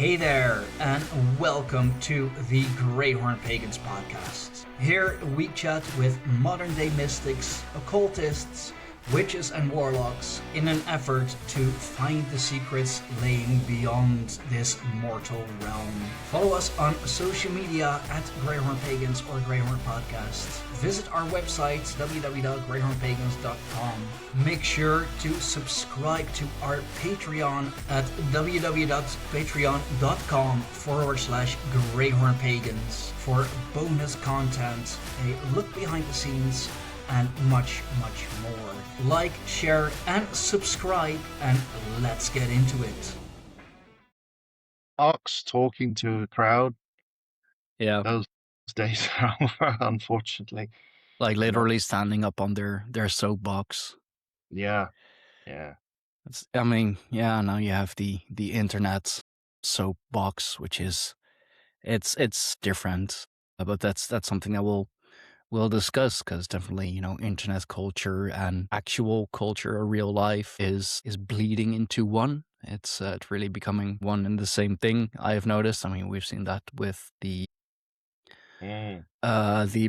Hey there, and welcome to the Greyhorn Pagans podcast. Here we chat with modern day mystics, occultists, witches, and warlocks in an effort to find the secrets laying beyond this mortal realm. Follow us on social media at Greyhorn Pagans or Greyhorn Podcast. Visit our website www.greyhornpagans.com. Make sure to subscribe to our Patreon at www.patreon.com/GreyhornPagans for bonus content, a look behind the scenes, and much, much more. Like, share, and subscribe, and let's get into it. Ox talking to a crowd, Yeah, those days are over, unfortunately. like literally standing up on their soapbox. Yeah. Now you have the internet soapbox, which is it's different, but that's something that we'll discuss, because definitely internet culture and actual culture or real life is bleeding into one. It's really becoming one and the same thing. I have noticed. I mean, we've seen that with the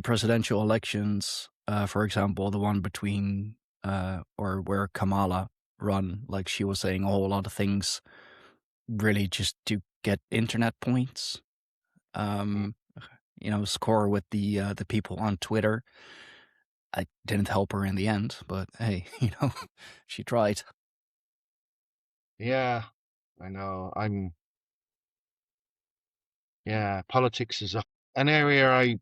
presidential elections, for example, the one between or where Kamala run, like she was saying a whole lot of things really just to get internet points. Score with the people on Twitter. I didn't help her in the end, but hey, she tried. Yeah, I know. Politics is an area I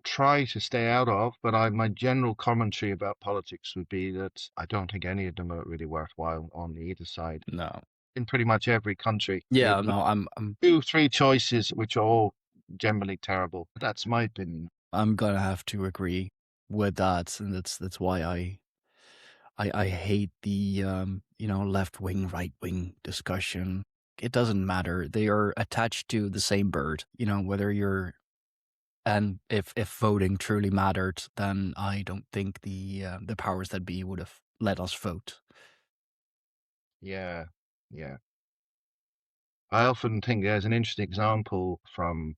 try to stay out of, but my general commentary about politics would be that I don't think any of them are really worthwhile on either side. No. In pretty much every country. Yeah, You have no, I'm 2-3 choices which are all generally terrible. That's my opinion. I'm gonna have to agree with that, and that's why I hate the left wing, right wing discussion. It doesn't matter. They are attached to the same bird. Whether you're, and if voting truly mattered, then I don't think the powers that be would have let us vote. Yeah. I often think there's an interesting example from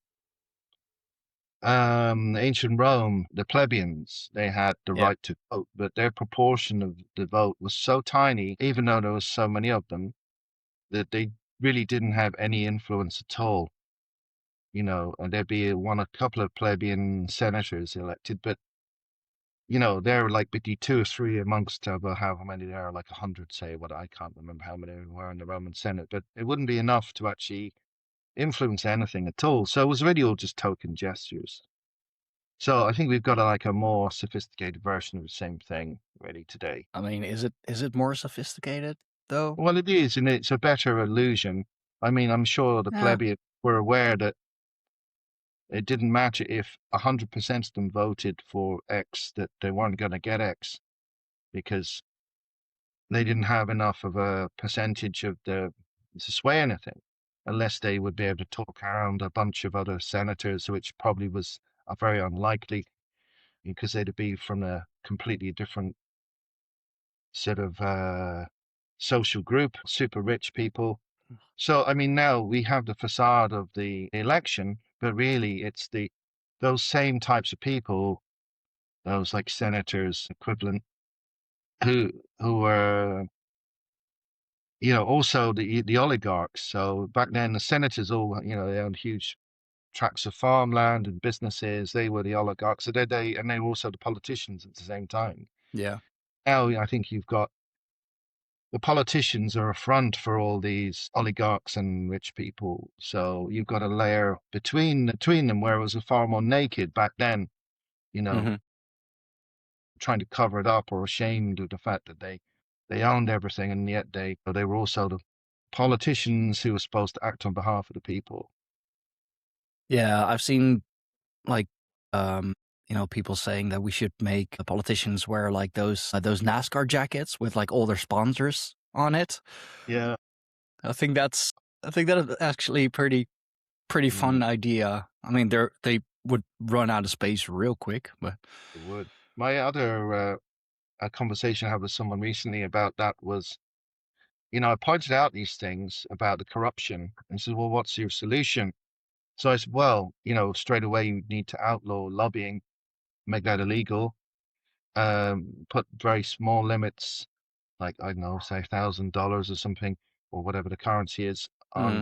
ancient Rome. The plebeians, they had the Yeah. right to vote, but their proportion of the vote was so tiny, even though there was so many of them, that they really didn't have any influence at all. And there'd be a couple of plebeian senators elected, but they're like maybe 2 or 3 amongst about how many there are, like 100, say. What, I can't remember how many were in the Roman Senate, but it wouldn't be enough to actually influence anything at all. So it was really all just token gestures. So I think we've got a more sophisticated version of the same thing really today. I mean, is it more sophisticated though? Well, it is, and it's a better illusion. I mean, I'm sure the Yeah. plebeians were aware that it didn't matter if 100% of them voted for X, that they weren't going to get X, because they didn't have enough of a percentage of to sway anything, unless they would be able to talk around a bunch of other senators, which probably was very unlikely, because they'd be from a completely different sort of social group, super rich people. So, I mean, now we have the facade of the election, but really it's those same types of people, those like senators equivalent, who were also the oligarchs. So back then the senators all, they owned huge tracts of farmland and businesses. They were the oligarchs. So and they were also the politicians at the same time. Yeah. Now I think you've got the politicians are a front for all these oligarchs and rich people. So you've got a layer between them, where it was far more naked back then, Mhm. trying to cover it up, or ashamed of the fact that they owned everything, and yet they were also the politicians who were supposed to act on behalf of the people. Yeah, I've seen like people saying that we should make the politicians wear like those NASCAR jackets with like all their sponsors on it. Yeah. I think that is actually pretty fun idea. I mean, they would run out of space real quick, but It would. My other a conversation I had with someone recently about that was I pointed out these things about the corruption and said, well, what's your solution? So I said, well, straight away you need to outlaw lobbying, make that illegal, put very small limits, like, I don't know, say $1,000 or something, or whatever the currency is, Hmm.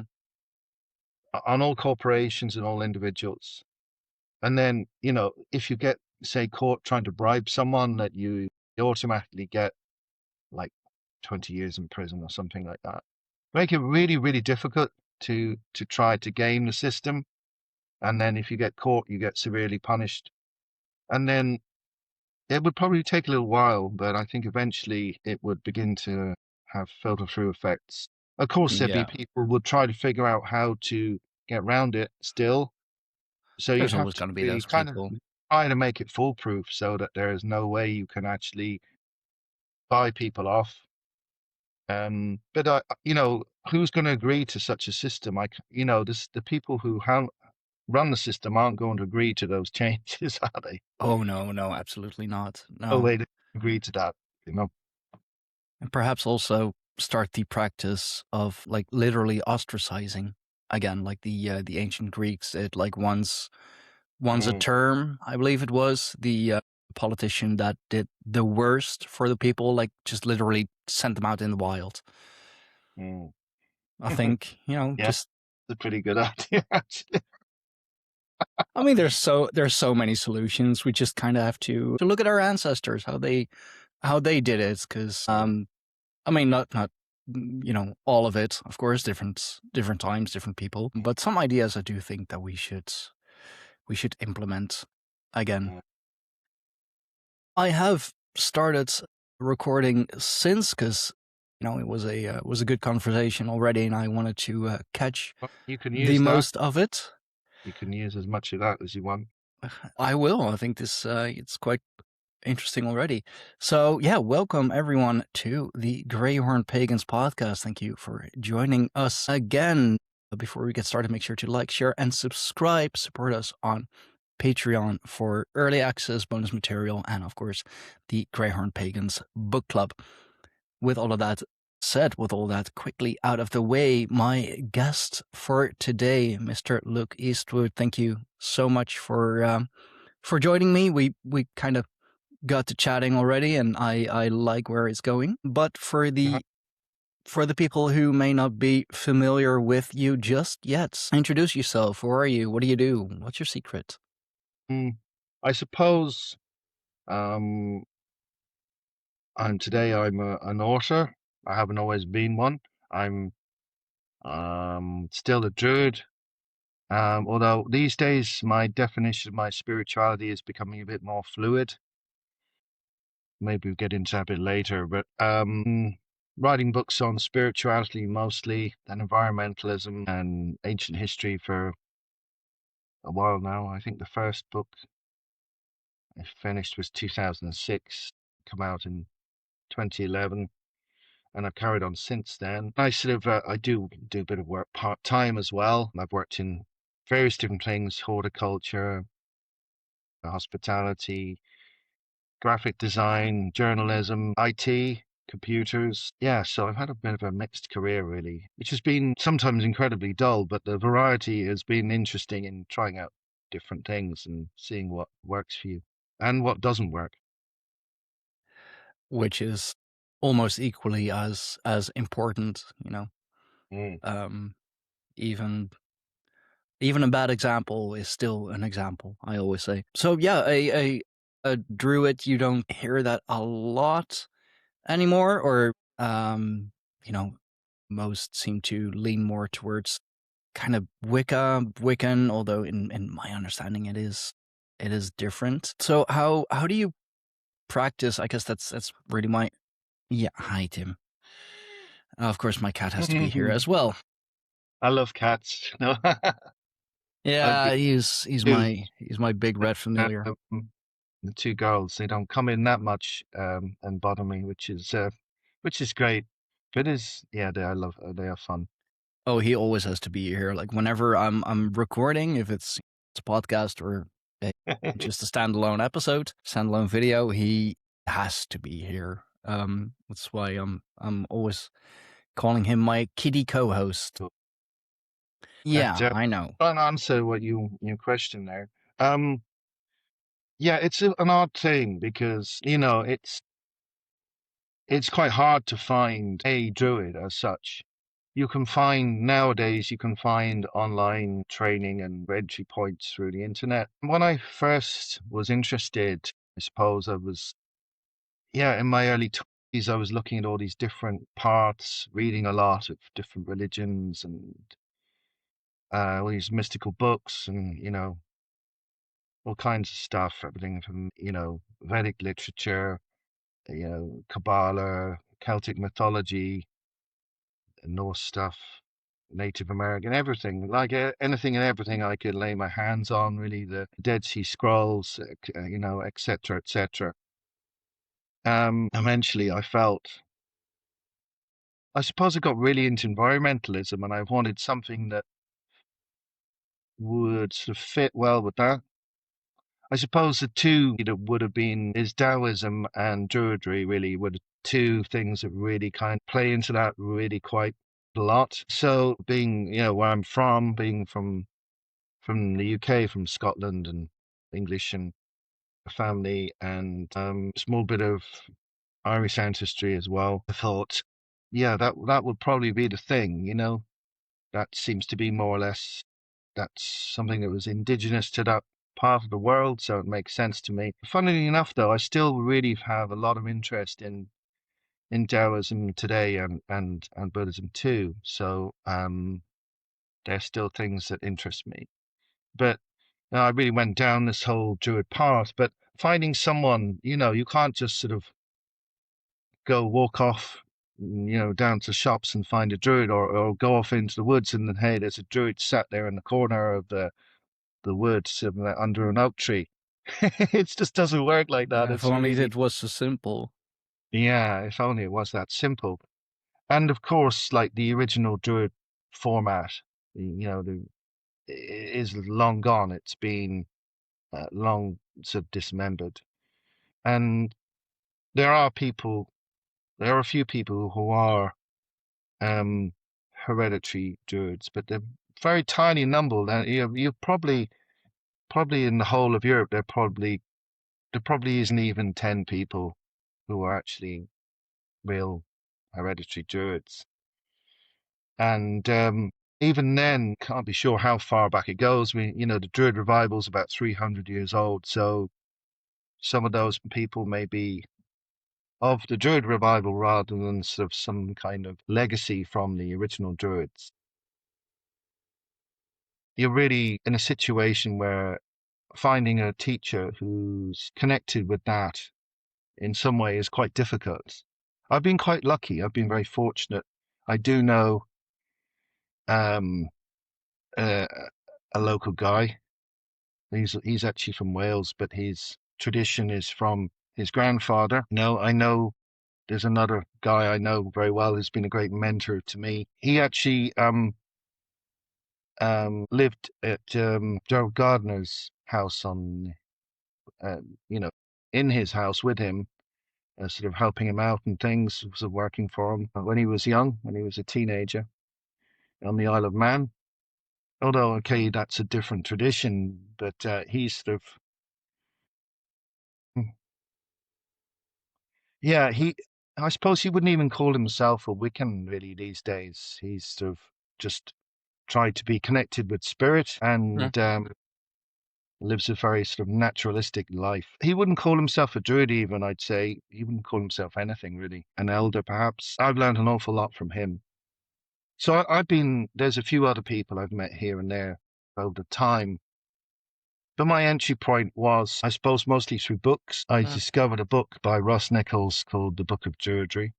on all corporations and all individuals. And then, if you get, say, caught trying to bribe someone, that you automatically get like 20 years in prison or something like that. Make it really, really difficult to try to game the system. And then if you get caught, you get severely punished. And then it would probably take a little while, but I think eventually it would begin to have filter through effects. Of course, there'd be Yeah, people who would try to figure out how to get around it still. So you'd there's have always to going to be really those kind of people. try to make it foolproof so that there is no way you can actually buy people off. But who's going to agree to such a system? The people who run the system aren't going to agree to those changes, are they? Oh no, no, absolutely not. No No. way to agree to that, you know. And perhaps also start the practice of like literally ostracizing again, like the ancient Greeks. It like once a Mm, term, I believe it was the politician that did the worst for the people, like just literally sent them out in the wild. mm. I think Yeah, just it's a pretty good idea, actually. I mean, there's so many solutions. We just kind of have to look at our ancestors, how they did it, because I mean, not all of it, of course, different times, different people, but some ideas I do think that we should implement again. Mm. I have started recording since because it was a good conversation already, and I wanted to catch Well, you can the use that. most of it. You can use as much of that as you want. I will. I think this it's quite interesting already. So yeah, welcome everyone to the Greyhorn Pagans podcast. Thank you for joining us again. Before we get started, make sure to like, share, and subscribe. Support us on Patreon for early access, bonus material, and of course, the Greyhorn Pagans book club. With all of that said, with all that quickly out of the way, my guest for today, Mr. Luke Eastwood. Thank you so much for joining me. We kind of got to chatting already, and I like where it's going. But for Uh-huh. the people who may not be familiar with you just yet, introduce yourself. Who are you? What do you do? What's your secret? I suppose um, I'm an author. I haven't always been one. I'm still a druid. Although these days my definition of my spirituality is becoming a bit more fluid. Maybe we'll get into that a bit later, but writing books on spirituality mostly, and environmentalism and ancient history for a while now. I think the first book I finished was 2006, come out in 2011, and I've carried on since then. I sort of I do a bit of work part-time as well. I've worked in various different things: horticulture, hospitality, graphic design, journalism, IT, computers. Yeah, so I've had a bit of a mixed career, really, which has been sometimes incredibly dull, but the variety has been interesting in trying out different things and seeing what works for you and what doesn't work. Which is almost equally as important, Mm. Um, even even a bad example is still an example, I always say. So yeah, a druid, you don't hear that a lot anymore, or you know, most seem to lean more towards kind of Wiccan, although in my understanding it is different. So how do you practice? I guess that's really my yeah. Hi, Tim. Of course, my cat has to be here as well. I love cats. No, I've Yeah, got he's two. my big red familiar. The two girls, they don't come in that much and bother me, which is great. But yeah, I love they are fun. Oh, he always has to be here. Like whenever I'm recording, if it's a podcast or a, just a standalone video, he has to be here. That's why I'm always calling him my kitty co-host. Yeah, I know. Trying to answer what your question there. Yeah, it's an odd thing because it's quite hard to find a druid as such. Nowadays you can find online training and entry points through the internet. When I first was interested, I suppose I was in my early 20s. I was looking at all these different paths, reading a lot of different religions and all these mystical books and all kinds of stuff, everything from Vedic literature, Kabbalah, Celtic mythology, Norse stuff, Native American, everything, like anything and everything I could lay my hands on, really, the Dead Sea Scrolls, et cetera, et cetera. Eventually I suppose I got really into environmentalism and I wanted something that would sort of fit well with that. I suppose the two that would have been is Taoism and Druidry really were the two things that really kind of play into that really quite a lot. So being, where I'm from, being from the UK, from Scotland and English and a family and a small bit of Irish ancestry as well, I thought, yeah, that would probably be the thing, that seems to be more or less that's something that was indigenous to that part of the world, so it makes sense to me. Funnily enough, though, I still really have a lot of interest in Taoism today and Buddhism too. So there's still things that interest me. But I really went down this whole Druid path. But finding someone, you can't just sort of go walk off, down to shops and find a Druid, or go off into the woods and then, hey, there's a Druid sat there in the corner of the woods under an oak tree. It just doesn't work like that. If It's only really, it was so simple. yeah, if only it was that simple. And of course, like the original Druid format, is long gone. It's been long sort of dismembered. And there are a few people who are hereditary Druids, but they're very tiny number. And you probably in the whole of Europe, there probably isn't even 10 people who are actually real hereditary Druids. And even then, can't be sure how far back it goes. The Druid revival is about 300 years old. So some of those people may be of the Druid revival rather than sort of some kind of legacy from the original Druids. You're really in a situation where finding a teacher who's connected with that in some way is quite difficult. I've been quite lucky. I've been very fortunate. I do know um, uh, a local guy. He's actually from Wales, but his tradition is from his grandfather. No, I know there's another guy I know very well who's been a great mentor to me. He actually lived at Gerald Gardner's house you know, in his house with him, sort of helping him out and things, sort of working for him when he was young, when he was a teenager on the Isle of Man. Although, okay, that's a different tradition, but he's sort of, yeah, I suppose he wouldn't even call himself a Wiccan really these days. He's sort of just tried to be connected with spirit and lives a very sort of naturalistic life. He wouldn't call himself a druid even, I'd say. He wouldn't call himself anything really. An elder, perhaps. I've learned an awful lot from him. So there's a few other people I've met here and there over time. But my entry point was, I suppose, mostly through books. I discovered a book by Ross Nichols called The Book of Druidry,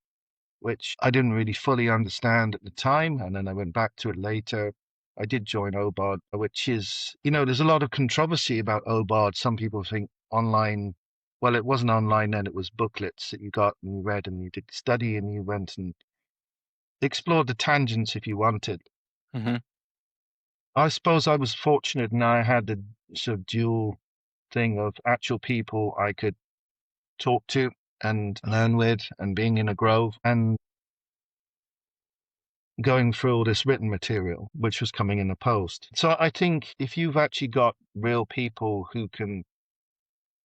which I didn't really fully understand at the time. And then I went back to it later. I did join OBOD, which is, there's a lot of controversy about OBOD. Some people think online, well, it wasn't online then, it was booklets that you got and you read and you did study and you went and explored the tangents if you wanted. Mm-hmm. I suppose I was fortunate and I had the sort of dual thing of actual people I could talk to and learn with and being in a grove. And going through all this written material, which was coming in the post. So I think if you've actually got real people who can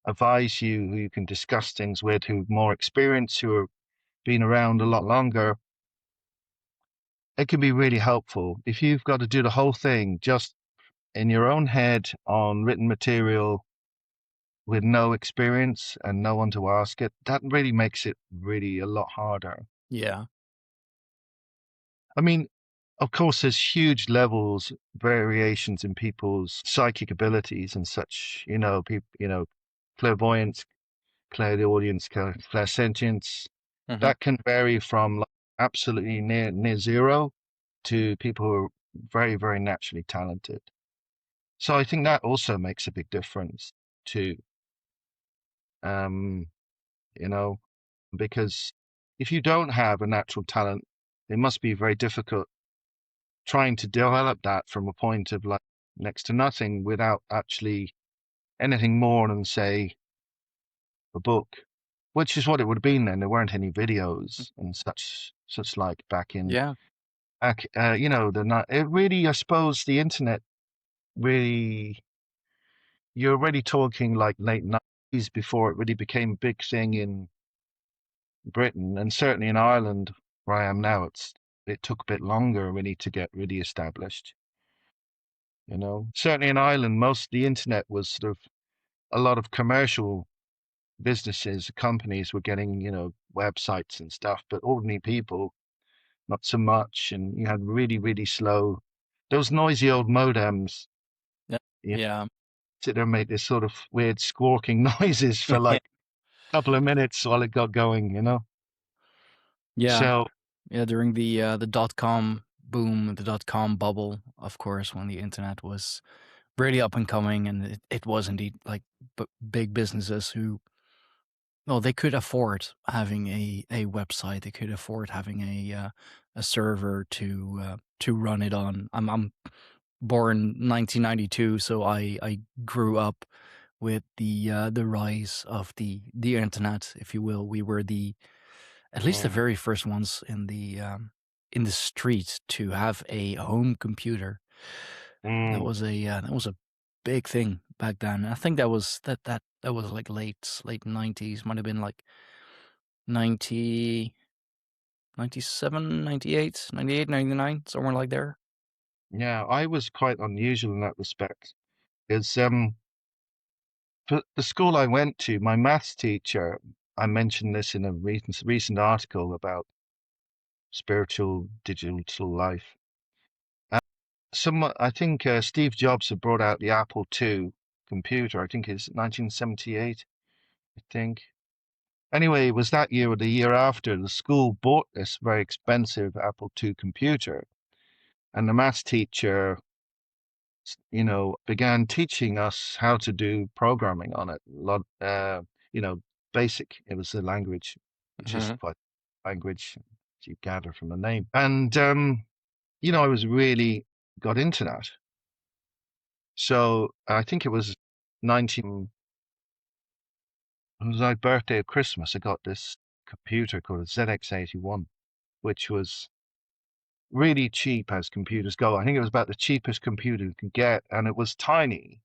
advise you, who you can discuss things with, who've more experience, who have been around a lot longer, it can be really helpful. If you've got to do the whole thing just in your own head on written material with no experience and no one to ask it, that really makes it really a lot harder. Yeah. I mean, of course, there's huge levels, variations in people's psychic abilities and such. People, clairvoyance, clairaudience, clairsentience. Hmm. That can vary from like absolutely near zero to people who are very, very naturally talented. So I think that also makes a big difference too. Um, you know, because if you don't have a natural talent, it must be very difficult trying to develop that from a point of like next to nothing without actually anything more than say a book, which is what it would have been then. There weren't any videos and such like Yeah. it really, I suppose the internet really, you're already talking like late 90s before it really became a big thing in Britain and certainly in Ireland where I am now. It took a bit longer really to get really established. Certainly in Ireland, most of the internet was sort of a lot of commercial businesses, companies were getting, websites and stuff, but ordinary people, not so much. And you had really, really slow, those noisy old modems, Yeah. you Yeah. sit there and make this sort of weird squawking noises for like a couple of minutes while it got going. Yeah. So, Yeah. During the .com boom, the .com bubble, of course, when the internet was really up and coming, and it was indeed like big businesses who, well, they could afford having a website. They could afford having a server to run it on. I'm born 1992, so I grew up with the rise of the internet, if you will. We were at least the mm, very first ones in the street to have a home computer. mm, That was a big thing back then. I think that was like late 90s, might have been like 90, 97, 98, 98, 99, somewhere like there. yeah, I was quite unusual in that respect. Is for the school I went to, my maths teacher, I mentioned this in a recent article about spiritual digital life. I think Steve Jobs had brought out the Apple II computer. I think it's 1978, I think. Anyway, it was that year or the year after the school bought this very expensive Apple II computer, and the maths teacher, began teaching us how to do programming on it. You know, basic. It was a language, which is Hmm. quite language, as you gather from the name. And I was really got into that. So I think it was 19. It was my birthday or Christmas. I got this computer called a ZX81, which was really cheap as computers go. I think it was about the cheapest computer you can get, and it was tiny.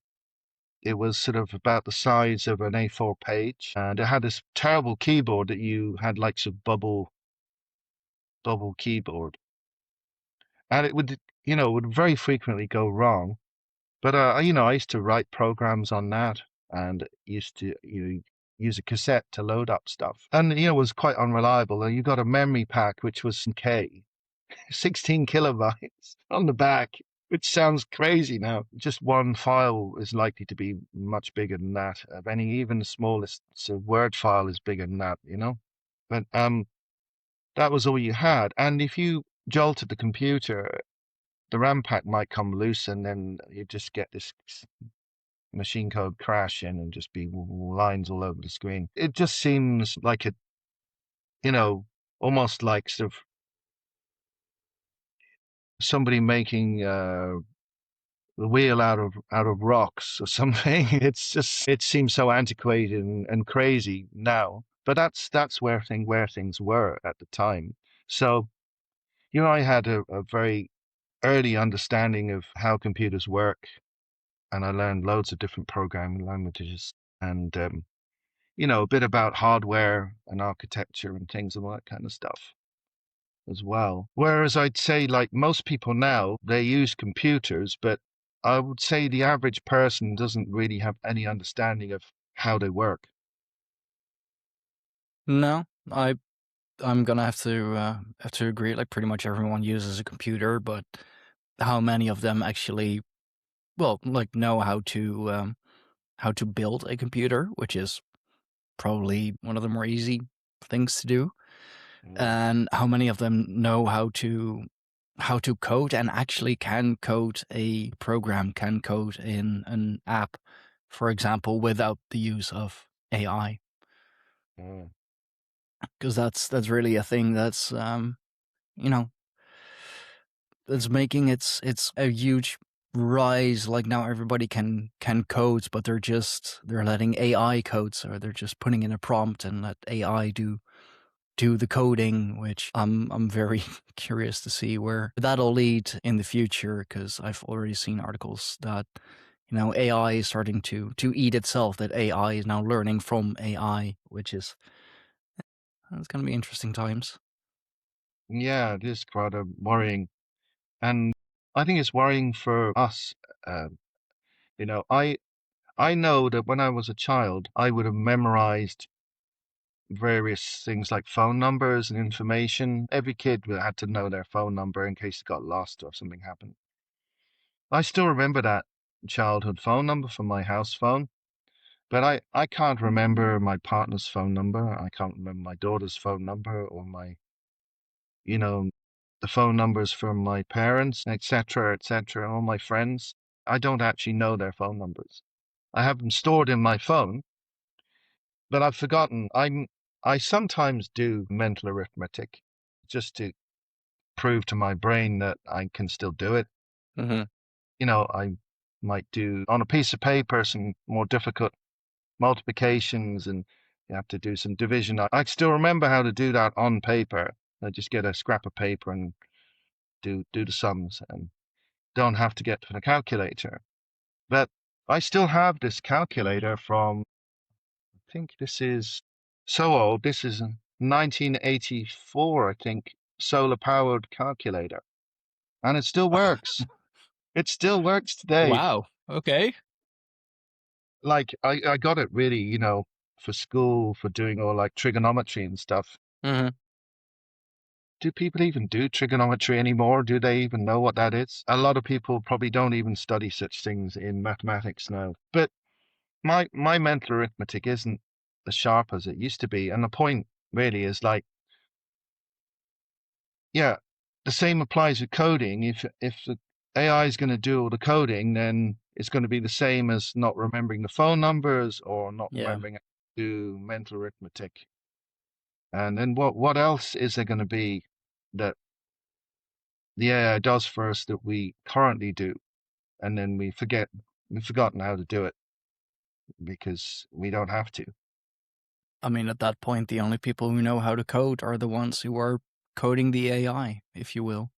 It was sort of about the size of an A4 page, and it had this terrible keyboard that you had like some bubble keyboard, and it would very frequently go wrong. But I used to write programs on that, and used to use a cassette to load up stuff, and it was quite unreliable. And you got a memory pack which was K, 16 kilobytes on the back, which sounds crazy now. Just one file is likely to be much bigger than that. Of any, even the smallest Word file is bigger than that. But that was all you had, and if you jolted the computer, the RAM pack might come loose, and then you just get this machine code crash in and just be lines all over the screen. It just seems like you know, almost like sort of somebody making the wheel out of rocks or something. It seems so antiquated and crazy now. But that's where things were at the time. So I had a very early understanding of how computers work, and I learned loads of different programming languages and, a bit about hardware and architecture and things and all that kind of stuff as well. Whereas I'd say, like most people now, they use computers, but I would say the average person doesn't really have any understanding of how they work. No, I'm gonna have to agree. Like pretty much everyone uses a computer, but how many of them actually, well, like know how to build a computer, which is probably one of the more easy things to do, Mm, and how many of them know how to code and actually can code a program, can code in an app, for example, without the use of AI, mm, because that's really a thing that's you know that's making it's a huge rise. Like now everybody can code, but they're letting AI code, so they're just putting in a prompt and let AI do the coding, which I'm very curious to see where that'll lead in the future, because I've already seen articles that AI is starting to eat itself, that AI is now learning from AI, which is it's going to be interesting times. yeah, it is quite worrying, and I think it's worrying for us. Um, I know that when I was a child, I would have memorized various things like phone numbers and information. Every kid had to know their phone number in case it got lost or something happened. I still remember that childhood phone number from my house phone, but I can't remember my partner's phone number. I can't remember my daughter's phone number or you know, the phone numbers from my parents, etc., all my friends. I don't actually know their phone numbers. I have them stored in my phone, but I've forgotten. I sometimes do mental arithmetic just to prove to my brain that I can still do it. Hmm. I might do on a piece of paper some more difficult multiplications and you have to do some division. I still remember how to do that on paper. I just get a scrap of paper and do the sums and don't have to get to the calculator. But I still have this calculator from, I think this is so old. This is a 1984, I think, solar powered calculator. And it still works. It still works today. Wow. Okay. Like I got it really, for school, for doing all like trigonometry and stuff. Hmm. Do people even do trigonometry anymore? Do they even know what that is? A lot of people probably don't even study such things in mathematics now. But my mental arithmetic isn't as sharp as it used to be. And the point really is like, yeah, the same applies with coding. If the AI is going to do all the coding, then it's going to be the same as not remembering the phone numbers or not Yeah. remembering how to do mental arithmetic. And then what else is there going to be that the AI does for us that we currently do, and then we've forgotten how to do it because we don't have to. I mean, at that point, the only people who know how to code are the ones who are coding the AI, if you will,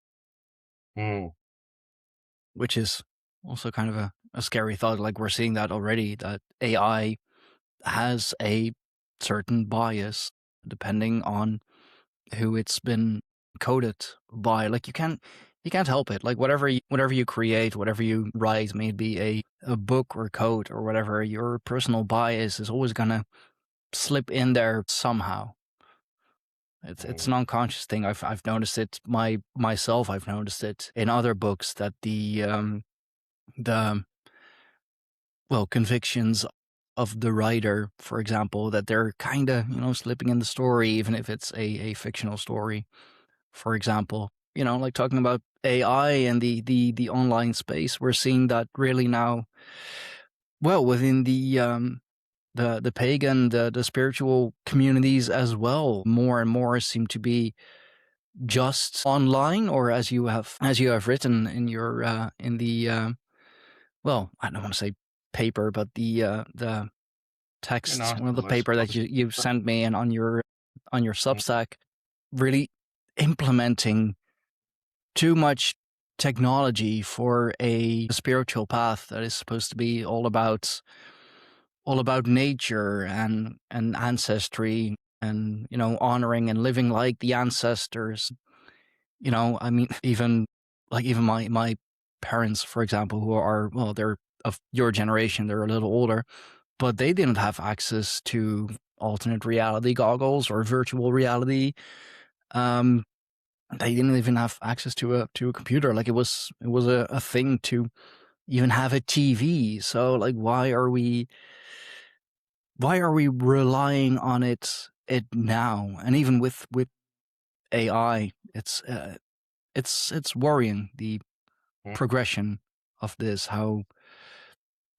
Mm, which is also kind of a scary thought. Like we're seeing that already, that AI has a certain bias depending on who it's been coded by. Like you can't help it. Like whatever you create, whatever you write, may it be a book or code or whatever, your personal bias is always gonna slip in there somehow. It's an mm. unconscious thing. I've noticed it myself. I've noticed it in other books that the well, convictions of the writer, for example, that they're kind of slipping in the story, even if it's a fictional story. For example, like talking about AI and the online space, we're seeing that really now. Well, within the pagan, the spiritual communities as well, more and more seem to be just online, or as you have written in your in the well, I don't want to say paper, but the An text, one of the article, I paper that suppose. you sent me and on your Mm, Substack, really implementing too much technology for a spiritual path that is supposed to be all about nature and ancestry and honoring and living like the ancestors. I mean, even my parents, for example, who are, well, they're of your generation, they're a little older, but they didn't have access to alternate reality goggles or virtual reality. They didn't even have access to a computer. Like, it was a thing to even have a TV. So, like, why are we relying on it now? And even with AI, it's worrying, the Mm. progression of this, how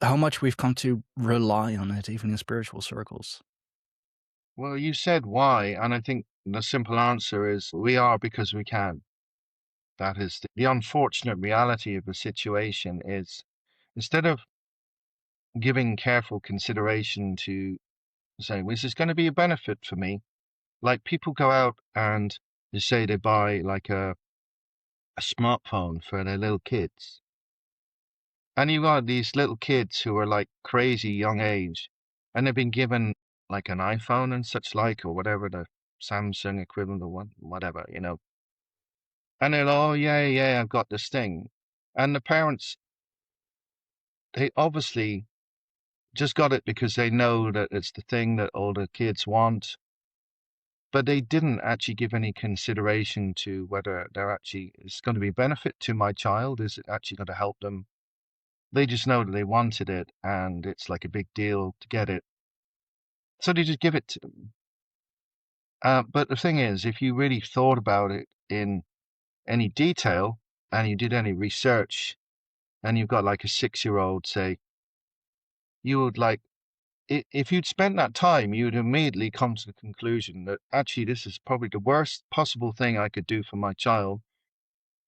much we've come to rely on it, even in spiritual circles. Well, you said why, and I think the simple answer is we are because we can. That is the unfortunate reality of the situation is instead of giving careful consideration to say, well, this is going to be a benefit for me, like people go out and they say they buy like a smartphone for their little kids. And you got these little kids who are like crazy young age, and they've been given like an iPhone and such like, or whatever the Samsung equivalent or whatever, And they're, oh yeah, yeah, I've got this thing. And the parents, they obviously just got it because they know that it's the thing that all the kids want, but they didn't actually give any consideration to whether it's going to be a benefit to my child. Is it actually going to help them? They just know that they wanted it and it's like a big deal to get it. So they just give it to them. But the thing is, if you really thought about it in any detail and you did any research and you've got like a 6-year-old, say, you would like, if you'd spent that time, you would immediately come to the conclusion that actually this is probably the worst possible thing I could do for my child.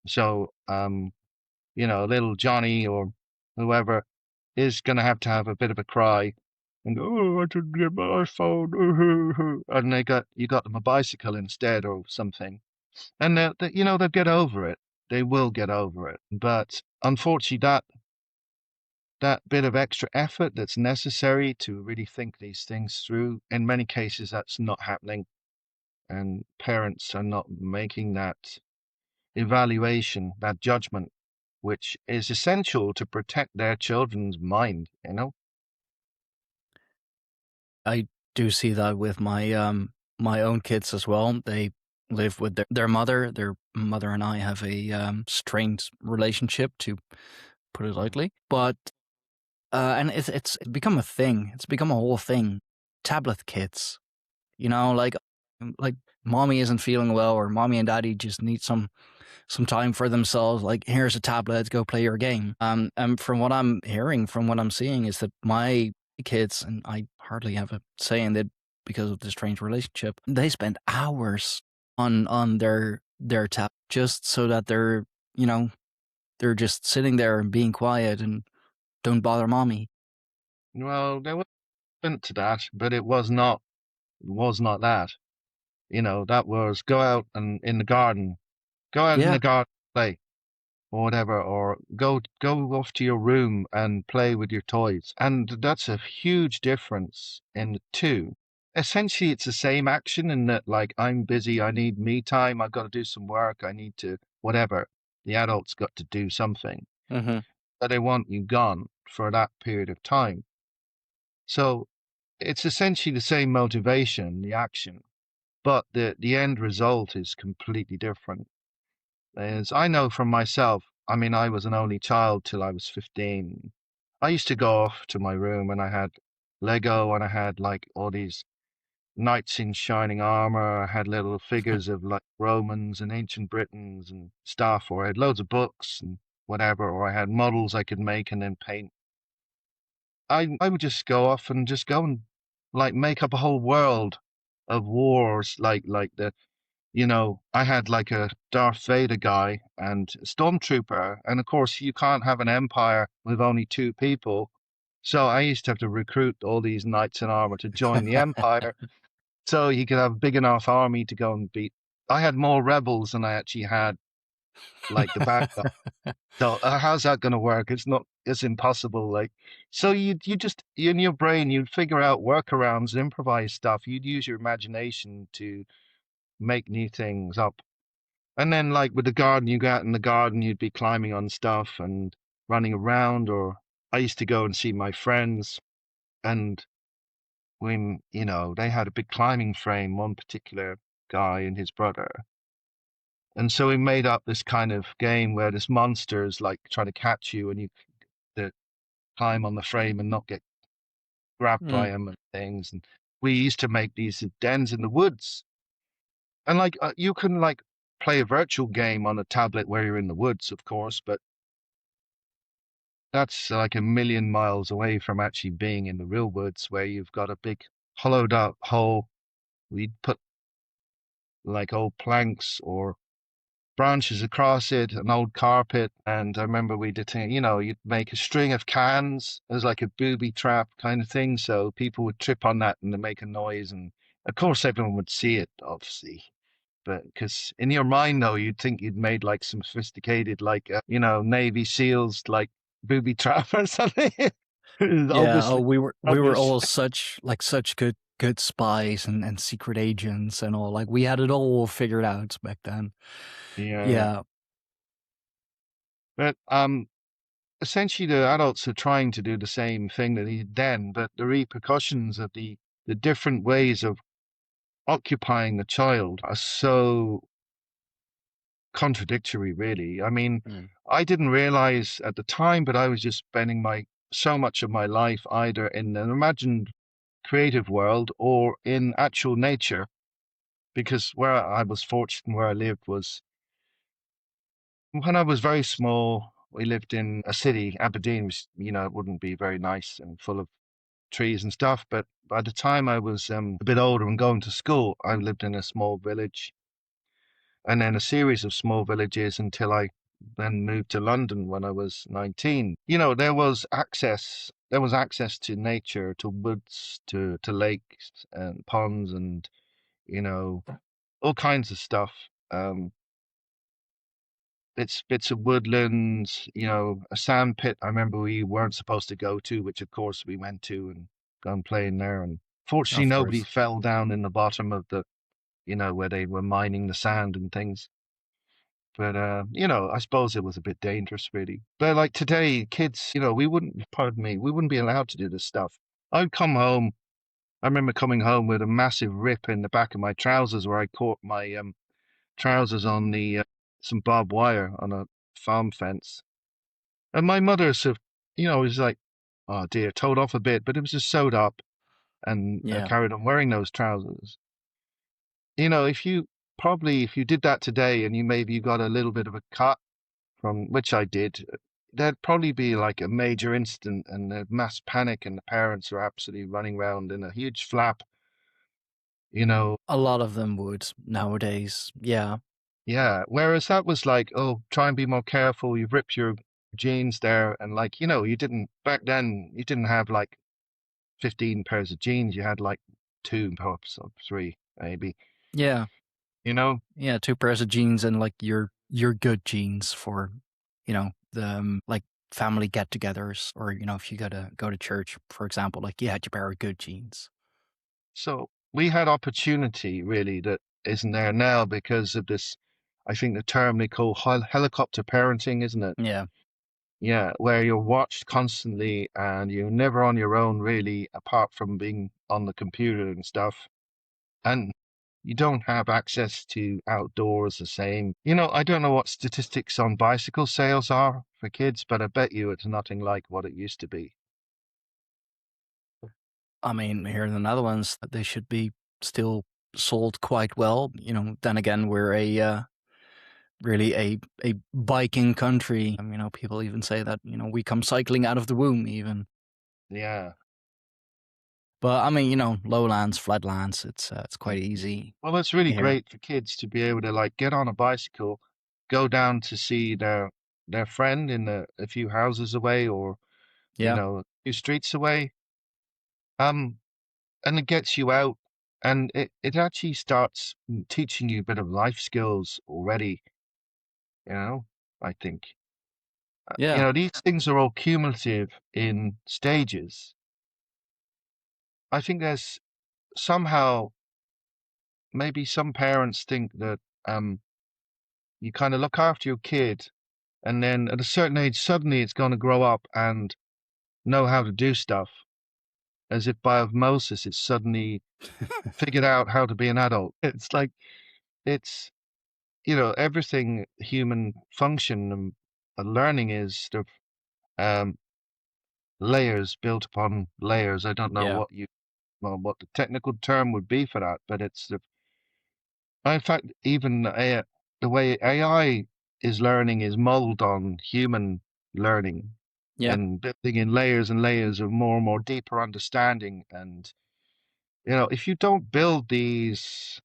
So, little Johnny or whoever is going to have a bit of a cry and go, oh, I didn't get my phone. And you got them a bicycle instead or something. And they'll get over it. They will get over it. But unfortunately, that bit of extra effort that's necessary to really think these things through, in many cases, that's not happening. And parents are not making that evaluation, that judgment, which is essential to protect their children's mind. I do see that with my own kids as well. They live with their mother. Their mother and I have a strained relationship, to put it lightly. But and it's become a thing. It's become a whole thing. Tablet kids, like mommy isn't feeling well, or mommy and daddy just need some time for themselves. Like, here's a tablet, go play your game. And from what I'm hearing, from what I'm seeing, is that my kids, and I hardly have a say in it because of the strange relationship, they spend hours on their tab, just so that they're just sitting there and being quiet and don't bother mommy. Well, there was been to that, but it was not that. That was go out and in the garden, Yeah. play or whatever, or go off to your room and play with your toys. And that's a huge difference in the two. Essentially, it's the same action in that, like, I'm busy, I need me time, I've got to do some work, I need to whatever. The adult's got to do something, Mm-hmm. but they want you gone for that period of time. So it's essentially the same motivation, the action, but the end result is completely different. As I know from myself, I mean, I was an only child till I was 15. I used to go off to my room and I had Lego and I had like all these knights in shining armor. I had little figures of like Romans and ancient Britons and stuff, or I had loads of books and whatever, or I had models I could make and then paint. I would just go off and just go and like make up a whole world of wars, like I had like a Darth Vader guy and a stormtrooper, and of course you can't have an empire with only two people. So I used to have to recruit all these knights in armor to join the empire, so you could have a big enough army to go and beat. I had more rebels than I actually had like the backup. So how's that going to work? It's not. It's impossible. Like, so you just in your brain you'd figure out workarounds, improvise stuff. You'd use your imagination to make new things up. And then like with the garden, you go out in the garden, you'd be climbing on stuff and running around. Or I used to go and see my friends, and when they had a big climbing frame, one particular guy and his brother. And so we made up this kind of game where this monster is like trying to catch you, and you to climb on the frame and not get grabbed Hmm. by him and things. And we used to make these dens in the woods, and like you can like play a virtual game on a tablet where you're in the woods, of course, but that's like a million miles away from actually being in the real woods where you've got a big hollowed out hole. We'd put like old planks or branches across it, an old carpet. And I remember we did, you'd make a string of cans as like a booby trap kind of thing. So people would trip on that and they make a noise. And of course, everyone would see it, obviously. But because in your mind, though, you'd think you'd made like some sophisticated, like, Navy SEALs, like booby trap or something. Yeah. Oh, Obviously we were rubbish. all such good spies and secret agents and all. Like we had it all figured out back then. Yeah. Yeah. But essentially the adults are trying to do the same thing that he did then, but the repercussions of the different ways of occupying the child are so contradictory, really. I mean, Mm. I didn't realize at the time, but I was just spending my so much of my life either in an imagined creative world or in actual nature, because where I was fortunate and where I lived was when I was very small. We lived in a city, Aberdeen, which it wouldn't be very nice and full of trees and stuff. But by the time I was a bit older and going to school, I lived in a small village and then a series of small villages until I then moved to London when I was 19. There was access to nature, to woods, to lakes and ponds and, you know, all kinds of stuff. Um, bits of woodlands, a sand pit I remember we weren't supposed to go to, which of course we went to and gone playing there. And fortunately, Of nobody course. fell down in the bottom of where they were mining the sand and things. But I suppose it was a bit dangerous, really. But like today, kids, pardon me, we wouldn't be allowed to do this stuff. I'd come home. I remember coming home with a massive rip in the back of my trousers where I caught my trousers on the some barbed wire on a farm fence. And my mother sort of, was like, oh dear, told off a bit, but it was just sewed up and Yeah. carried on wearing those trousers. If you did that today and you got a little bit of a cut from which I did, there'd probably be like a major incident and a mass panic, and the parents are absolutely running around in a huge flap, you know. A lot of them would nowadays. Yeah. Yeah. Whereas that was like, oh, try and be more careful. You've ripped your jeans there. And like, back then, you didn't have like 15 pairs of jeans. You had like two, perhaps, or three, maybe, Yeah. you know? Yeah. Two pairs of jeans and like your good jeans for, the like family get-togethers, or if you gotta go to church, for example, like you had your pair of good jeans. So we had opportunity really that isn't there now because of this, I think the term they call helicopter parenting, isn't it? Yeah. Yeah, where you're watched constantly and you're never on your own really, apart from being on the computer and stuff. And you don't have access to outdoors the same. I don't know what statistics on bicycle sales are for kids, but I bet you it's nothing like what it used to be. I mean, here in the Netherlands, they should be still sold quite well. Then again, we're really a biking country. People even say that, we come cycling out of the womb even. Yeah. But I mean, lowlands, flatlands, it's quite easy Well, it's really here. great for kids to be able to like get on a bicycle, go down to see their friend in a few houses away or, Yeah. a few streets away. Um, and it gets you out and it actually starts teaching you a bit of life skills already. I think. Yeah. These things are all cumulative in stages. I think there's somehow maybe some parents think that you kind of look after your kid, and then at a certain age, suddenly it's going to grow up and know how to do stuff, as if by osmosis it's suddenly figured out how to be an adult. It's like it's everything human function and learning is sort of layers built upon layers. I don't know Yeah. what the technical term would be for that, but it's in fact even the way AI is learning is molded on human learning Yeah. and building in layers and layers of more and more deeper understanding. And if you don't build these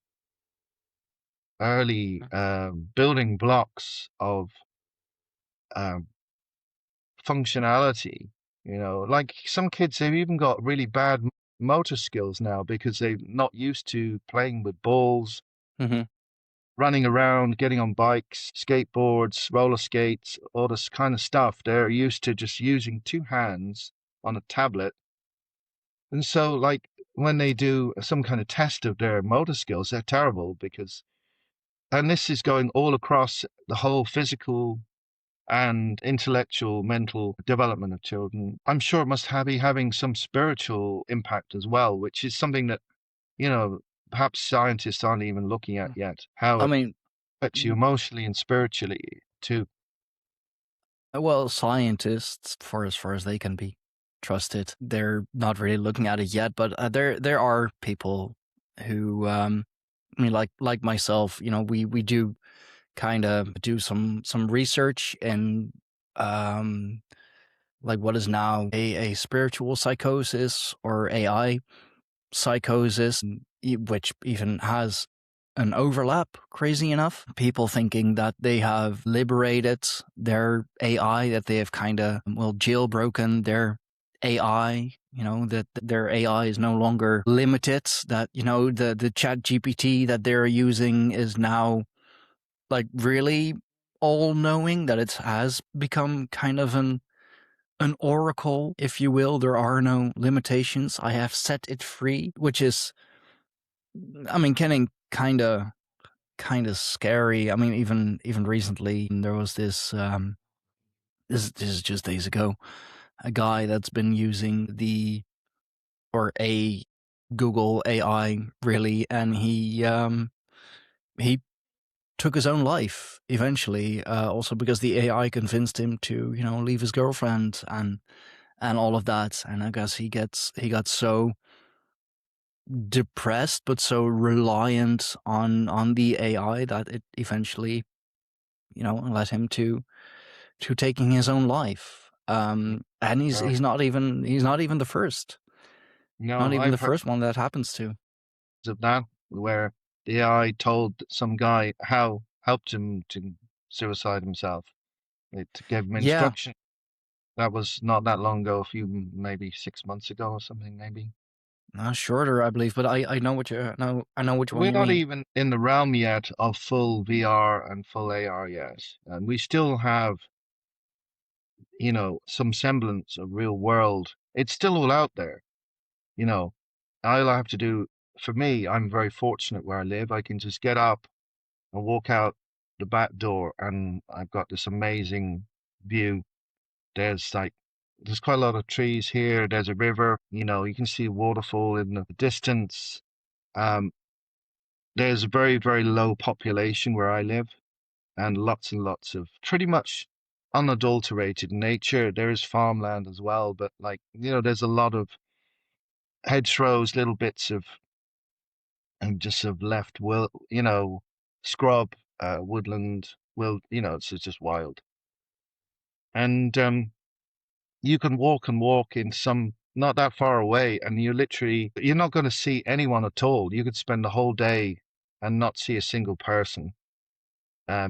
early building blocks of um, functionality. Like some kids, they've even got really bad motor skills now because they're not used to playing with balls, Hmm. running around, getting on bikes, skateboards, roller skates, all this kind of stuff. They're used to just using two hands on a tablet. And so, like, when they do some kind of test of their motor skills, they're terrible and this is going all across the whole physical and intellectual, mental development of children. I'm sure it must be having some spiritual impact as well, which is something that, you know, perhaps scientists aren't even looking at yet, how I it mean, affects you emotionally and spiritually too. well, scientists, for as far as they can be trusted, they're not really looking at it yet. But there are people who, I mean, like myself, we do kind of do some research in um like what is now a spiritual psychosis or AI psychosis, which even has an overlap, crazy enough. People thinking that they have liberated their AI, that they have kind of, well, jailbroken their AI, that their AI is no longer limited, that, the chat GPT that they're using is now like really all knowing, that it has become kind of an oracle, if you will. There are no limitations. I have set it free, which is, I mean, getting kind of scary. I mean, even recently there was this is just days ago, a guy that's been using or a Google AI really, and he took his own life eventually. Also because the AI convinced him to leave his girlfriend and all of that. And I guess he got so depressed but so reliant on the AI that it eventually led him to taking his own life. And he's Uh, he's not even the first, not even the I've heard first one that happens to. of that where the AI told some guy how helped him to suicide himself. It gave him Yeah, instruction. That was not that long ago, a few maybe 6 months ago or something, maybe. shorter, I believe, but I know what you know. I know which one We're you not mean. even in the realm yet of full VR and full AR yet. And we still have, some semblance of real world. It's still all out there, you know. All I have to do, for me, I'm very fortunate where I live. I can just get up and walk out the back door and I've got this amazing view. There's quite a lot of trees here. There's a river, you can see a waterfall in the distance. Um, there's a very, very low population where I live and lots of pretty much unadulterated nature. There is farmland as well, but there's a lot of hedgerows, little bits of and just sort of left scrub, woodland, it's just wild. And you can walk and walk in some not that far away, and you're not going to see anyone at all. You could spend the whole day and not see a single person.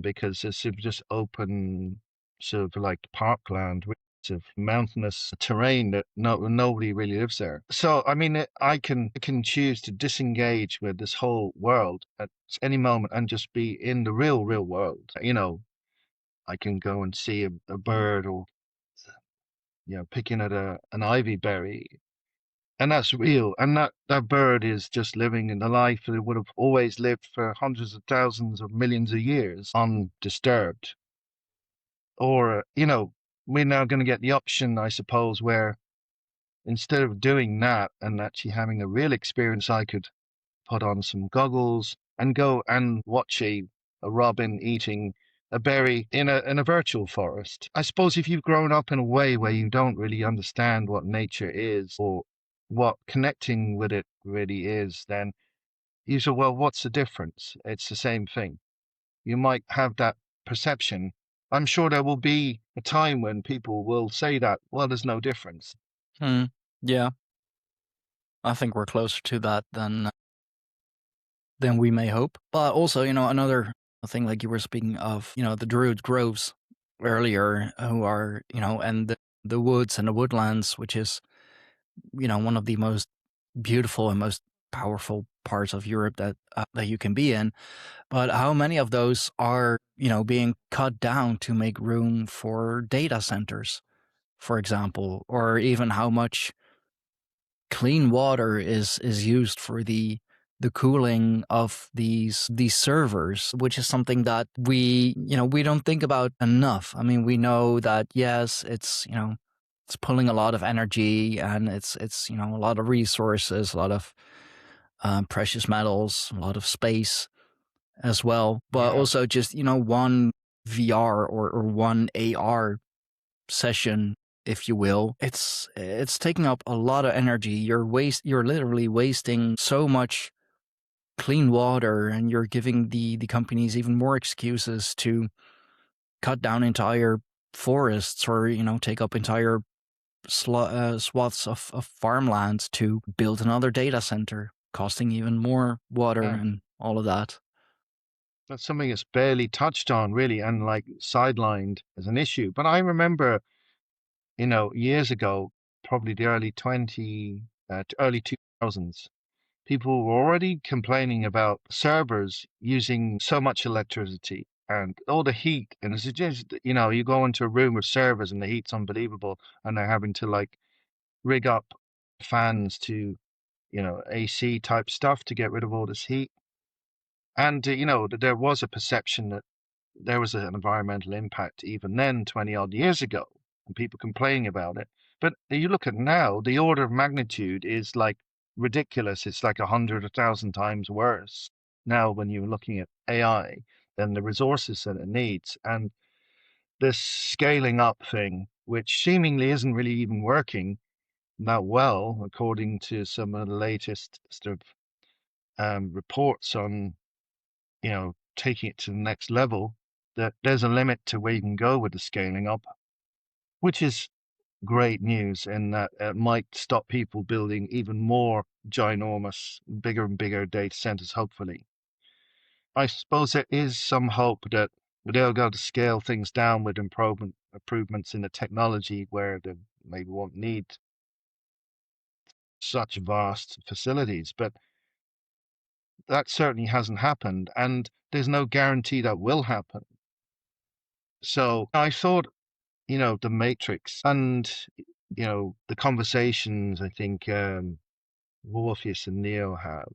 Because it's sort of just open, sort of like parkland with sort of mountainous terrain that nobody really lives there. So I mean, I can choose to disengage with this whole world at any moment and just be in the real world. I can go and see a bird or, picking at an ivy berry. And that's real. And that bird is just living in the life that it would have always lived for hundreds of thousands of millions of years undisturbed. Or, we're now going to get the option, I suppose, where instead of doing that and actually having a real experience, I could put on some goggles and go and watch a robin eating a berry in a virtual forest. I suppose if you've grown up in a way where you don't really understand what nature is or what connecting with it really is, then you say, well, what's the difference? It's the same thing. You might have that perception. I'm sure there will be a time when people will say that, well, there's no difference. Yeah, I think we're closer to that than we may hope. But also, another thing, like you were speaking of, the Druid groves earlier, who are, and the woods and the woodlands, which is, one of the most beautiful and most powerful parts of Europe that you can be in. But how many of those are, being cut down to make room for data centers, for example, or even how much clean water is used for the cooling of these servers, which is something that we don't think about enough. I mean, we know that yes, it's it's pulling a lot of energy and it's a lot of resources, a lot of precious metals, a lot of space as well, but Yeah. also just one VR or one AR session, if you will, it's taking up a lot of energy. You're literally wasting so much clean water, and you're giving the companies even more excuses to cut down entire forests or take up entire swaths of farmland to build another data center, costing even more water Yeah. and all of that. That's something that's barely touched on, really, and like sidelined as an issue. But I remember, years ago, probably the early 2000s, people were already complaining about servers using so much electricity and all the heat. And it's just, you go into a room with servers and the heat's unbelievable, and they're having to like rig up fans to, AC type stuff to get rid of all this heat. And, there was a perception that there was an environmental impact even then, 20 odd years ago, and people complaining about it. But you look at now, the order of magnitude is like ridiculous. It's like 100, 1,000 times worse now when you're looking at AI than the resources that it needs. And this scaling up thing, which seemingly isn't really even working that well, according to some of the latest sort of reports on taking it to the next level, that there's a limit to where you can go with the scaling up, which is great news, and that it might stop people building even more ginormous, bigger and bigger data centers, hopefully. I suppose there is some hope that they'll go to scale things down with improvements in the technology where they maybe won't need such vast facilities, but that certainly hasn't happened, and there's no guarantee that will happen. So I thought, the Matrix and, the conversations I think Morpheus and Neo have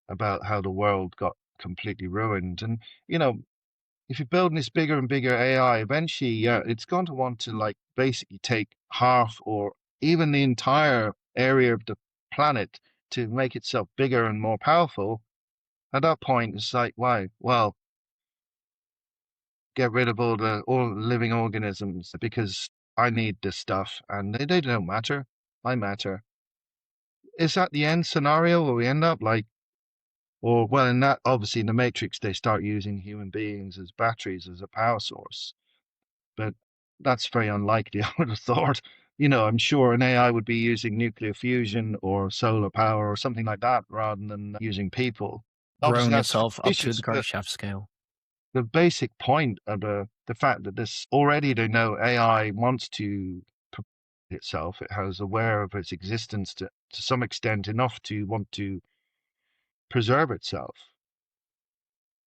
about how the world got completely ruined. And, if you're building this bigger and bigger AI, eventually, it's going to want to like basically take half or even the entire area of the planet to make itself bigger and more powerful. At that point, it's like, why? Well, get rid of all living organisms because I need this stuff and they don't matter. I matter. Is that the end scenario where we end up like, or well, in that obviously in the Matrix they start using human beings as batteries as a power source, but that's very unlikely. I would have thought. I'm sure an AI would be using nuclear fusion or solar power or something like that rather than using people. Obviously, Growing that's itself up to the fictitious, but Kardashev scale. the basic point of the fact that this already they know AI wants to protect itself. It has aware of its existence to some extent enough to want to preserve itself.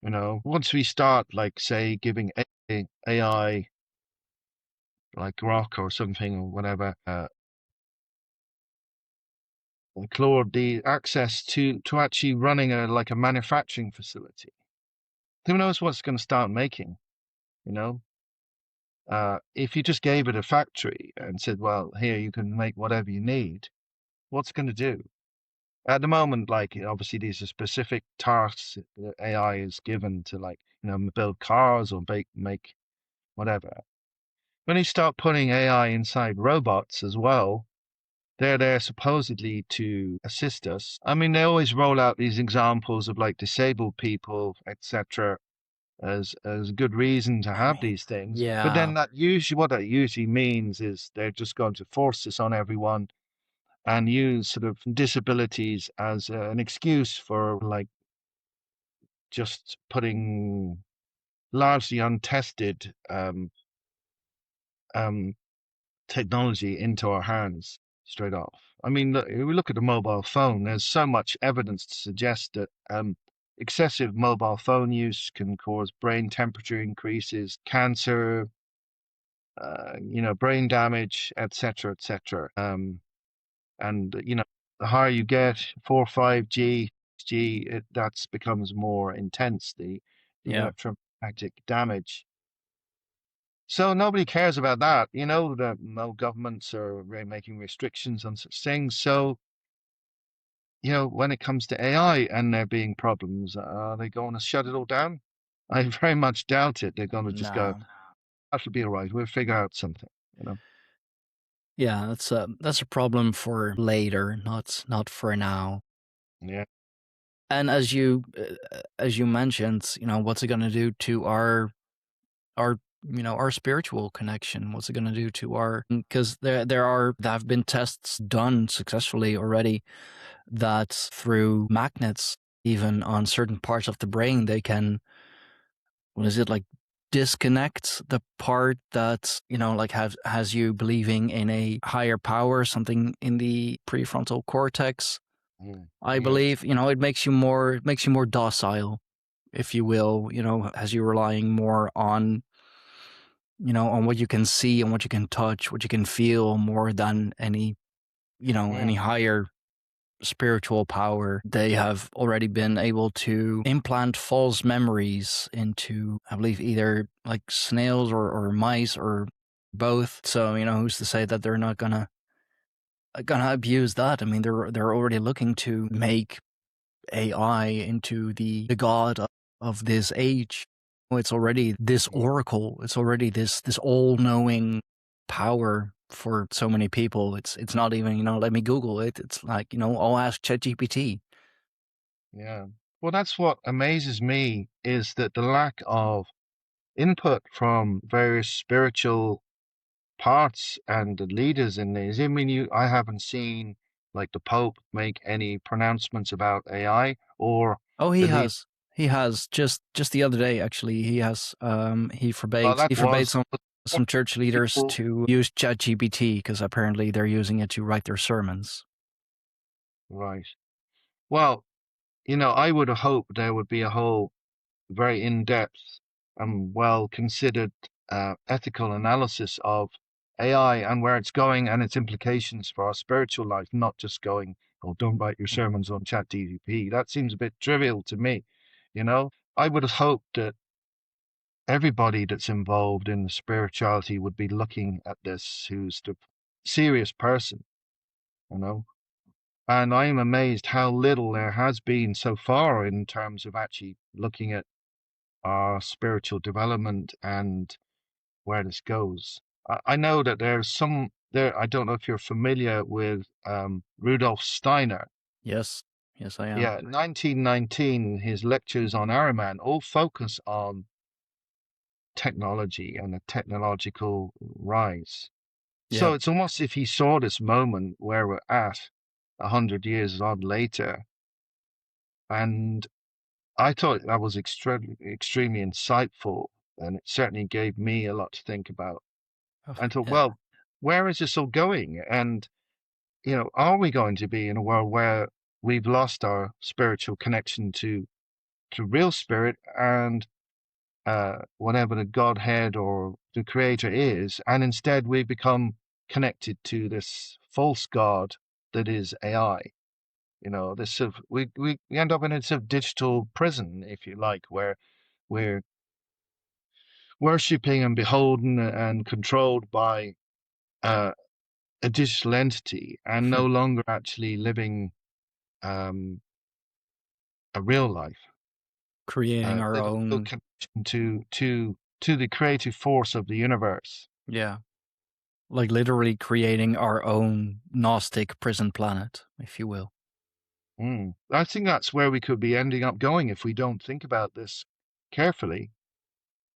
Once we start, like say, giving AI like Grok or something or whatever, Claude, the access to actually running a manufacturing facility. Who knows what's going to start making, you know? If you just gave it a factory and said, well, here you can make whatever you need, what's it going to do? At the moment, like obviously these are specific tasks that AI is given to, like, build cars or make whatever. When you start putting AI inside robots as well, they're there supposedly to assist us. I mean, they always roll out these examples of like disabled people, etc., as a good reason to I have mean, these things. But yeah, then what that usually means is they're just going to force this on everyone and use sort of disabilities as an excuse for like just putting largely untested um, technology into our hands straight off. I mean, look, if we look at the mobile phone, there's so much evidence to suggest that excessive mobile phone use can cause brain temperature increases, cancer, brain damage, etc., etc. And the higher you get, 4, 5G, that becomes more intense. The yeah, electromagnetic damage. So nobody cares about that. That no governments are making restrictions on such things. So, when it comes to AI and there being problems, are they going to shut it all down? I very much doubt it. They're going to just go, no, that'll be all right. We'll figure out something, you know? yeah. That's a problem for later, not for now. Yeah. And as you mentioned, what's it going to do to our our spiritual connection? What's it going to do to our? Because there have been tests done successfully already that through magnets, even on certain parts of the brain, they can, what is it, like, disconnect the part that like has you believing in a higher power, something in the prefrontal cortex. Mm. I Yeah. believe it makes you more docile, if you will, as you relying more on on what you can see and what you can touch, what you can feel, more than any Mm. higher spiritual power. They have already been able to implant false memories into, I believe, either like snails or mice or both. So, who's to say that they're not gonna abuse that? I mean, they're already looking to make AI into the god of this age. It's already this oracle. It's already this all-knowing power for so many people. It's not even, let me Google it. It's like, I'll ask ChatGPT. Yeah. Well, that's what amazes me is that the lack of input from various spiritual parts and the leaders in these. I mean, I haven't seen like the Pope make any pronouncements about AI or Oh, the he lead. has. He has just the other day, actually. He has. He Well, forbade that he forbade was some church leaders people, to use ChatGPT because apparently they're using it to write their sermons. right. Well, I would have hoped there would be a whole very in-depth and well-considered ethical analysis of AI and where it's going and its implications for our spiritual life, not just going, oh, don't write your sermons on ChatGPT. That seems a bit trivial to me, you know? I would have hoped that everybody that's involved in the spirituality would be looking at this who's the serious person, you know? And I'm amazed how little there has been so far in terms of actually looking at our spiritual development and where this goes. I know that there's some there. I don't know if you're familiar with Rudolf Steiner. Yes, yes, I am. Yeah, 1919, his lectures on Ahriman all focus on technology and the technological rise. So Yep. it's almost if he saw this moment where we're at 100 years on later, and I thought that was extremely insightful, and it certainly gave me a lot to think about. Oh, And thought, yeah. well, where is this all going? And, are we going to be in a world where we've lost our spiritual connection to real spirit? And whatever the Godhead or the Creator is, and instead we become connected to this false God that is AI. This sort of, we end up in a sort of digital prison, if you like, where we're worshipping and beholden and controlled by uh, a digital entity and no longer actually living um, a real life, Creating our living a real own. connection to the creative force of the universe. Yeah. Like literally creating our own Gnostic prison planet, if you will. I think that's where we could be ending up going if we don't think about this carefully.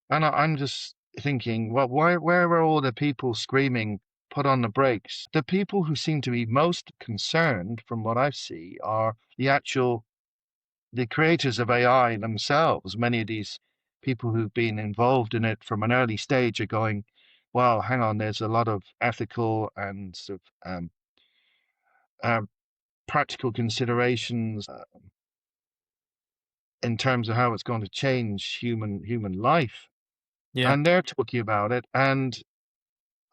And I'm just thinking, well, where are all the people screaming, put on the brakes? The people who seem to be most concerned, from what I see, are the creators of AI themselves. Many of these people who've been involved in it from an early stage are going, well, hang on, there's a lot of ethical and sort of uh, practical considerations in terms of how it's going to change human life. Yeah. And they're talking about it, and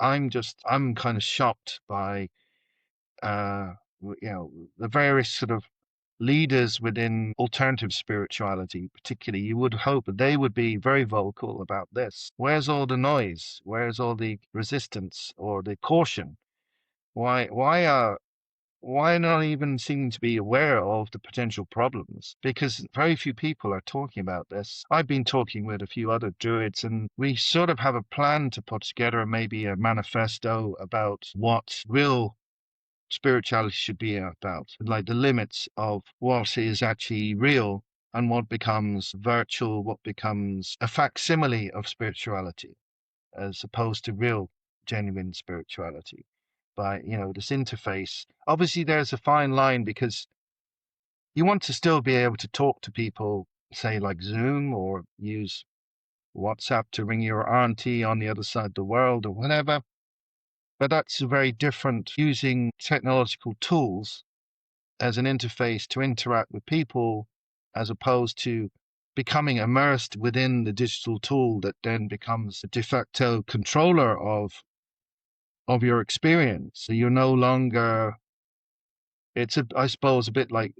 I'm kind of shocked by the various sort of leaders within alternative spirituality. Particularly, you would hope that they would be very vocal about this. Where's all the noise? Where's all the resistance or the caution? Why not even seem to be aware of the potential problems? Because very few people are talking about this. I've been talking with a few other druids, and we sort of have a plan to put together maybe a manifesto about what real spirituality should be about, like the limits of what is actually real and what becomes virtual, what becomes a facsimile of spirituality, as opposed to real, genuine spirituality. By this interface, obviously there's a fine line because you want to still be able to talk to people, say like Zoom, or use WhatsApp to ring your auntie on the other side of the world or whatever. But that's very different, using technological tools as an interface to interact with people, as opposed to becoming immersed within the digital tool that then becomes a de facto controller of your experience. So you're no longer, I suppose, a bit like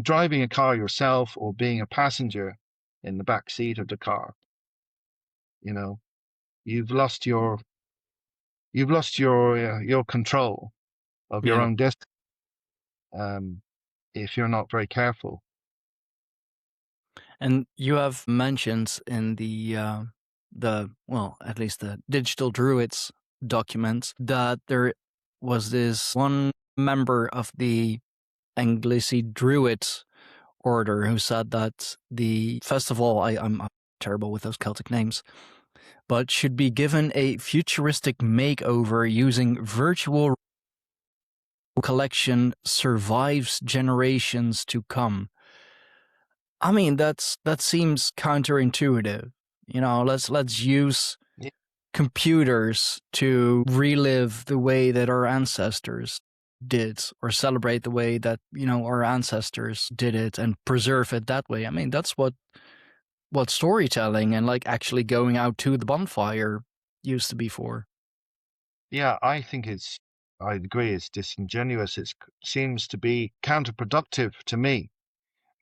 driving a car yourself or being a passenger in the back seat of the car. You've lost your your control of your Yeah. own destiny, if you're not very careful. And you have mentioned in well, at least the Digital Druids document, that there was this one member of the Anglici Druid order who said that the festival, I'm terrible with those Celtic names, but should be given a futuristic makeover using virtual collection survives generations to come. I mean, that seems counterintuitive. Let's use Yeah. computers to relive the way that our ancestors did, or celebrate the way that our ancestors did it, and preserve it that way. I mean, that's what storytelling and like actually going out to the bonfire used to be for. Yeah, I agree, it's disingenuous. It seems to be counterproductive to me.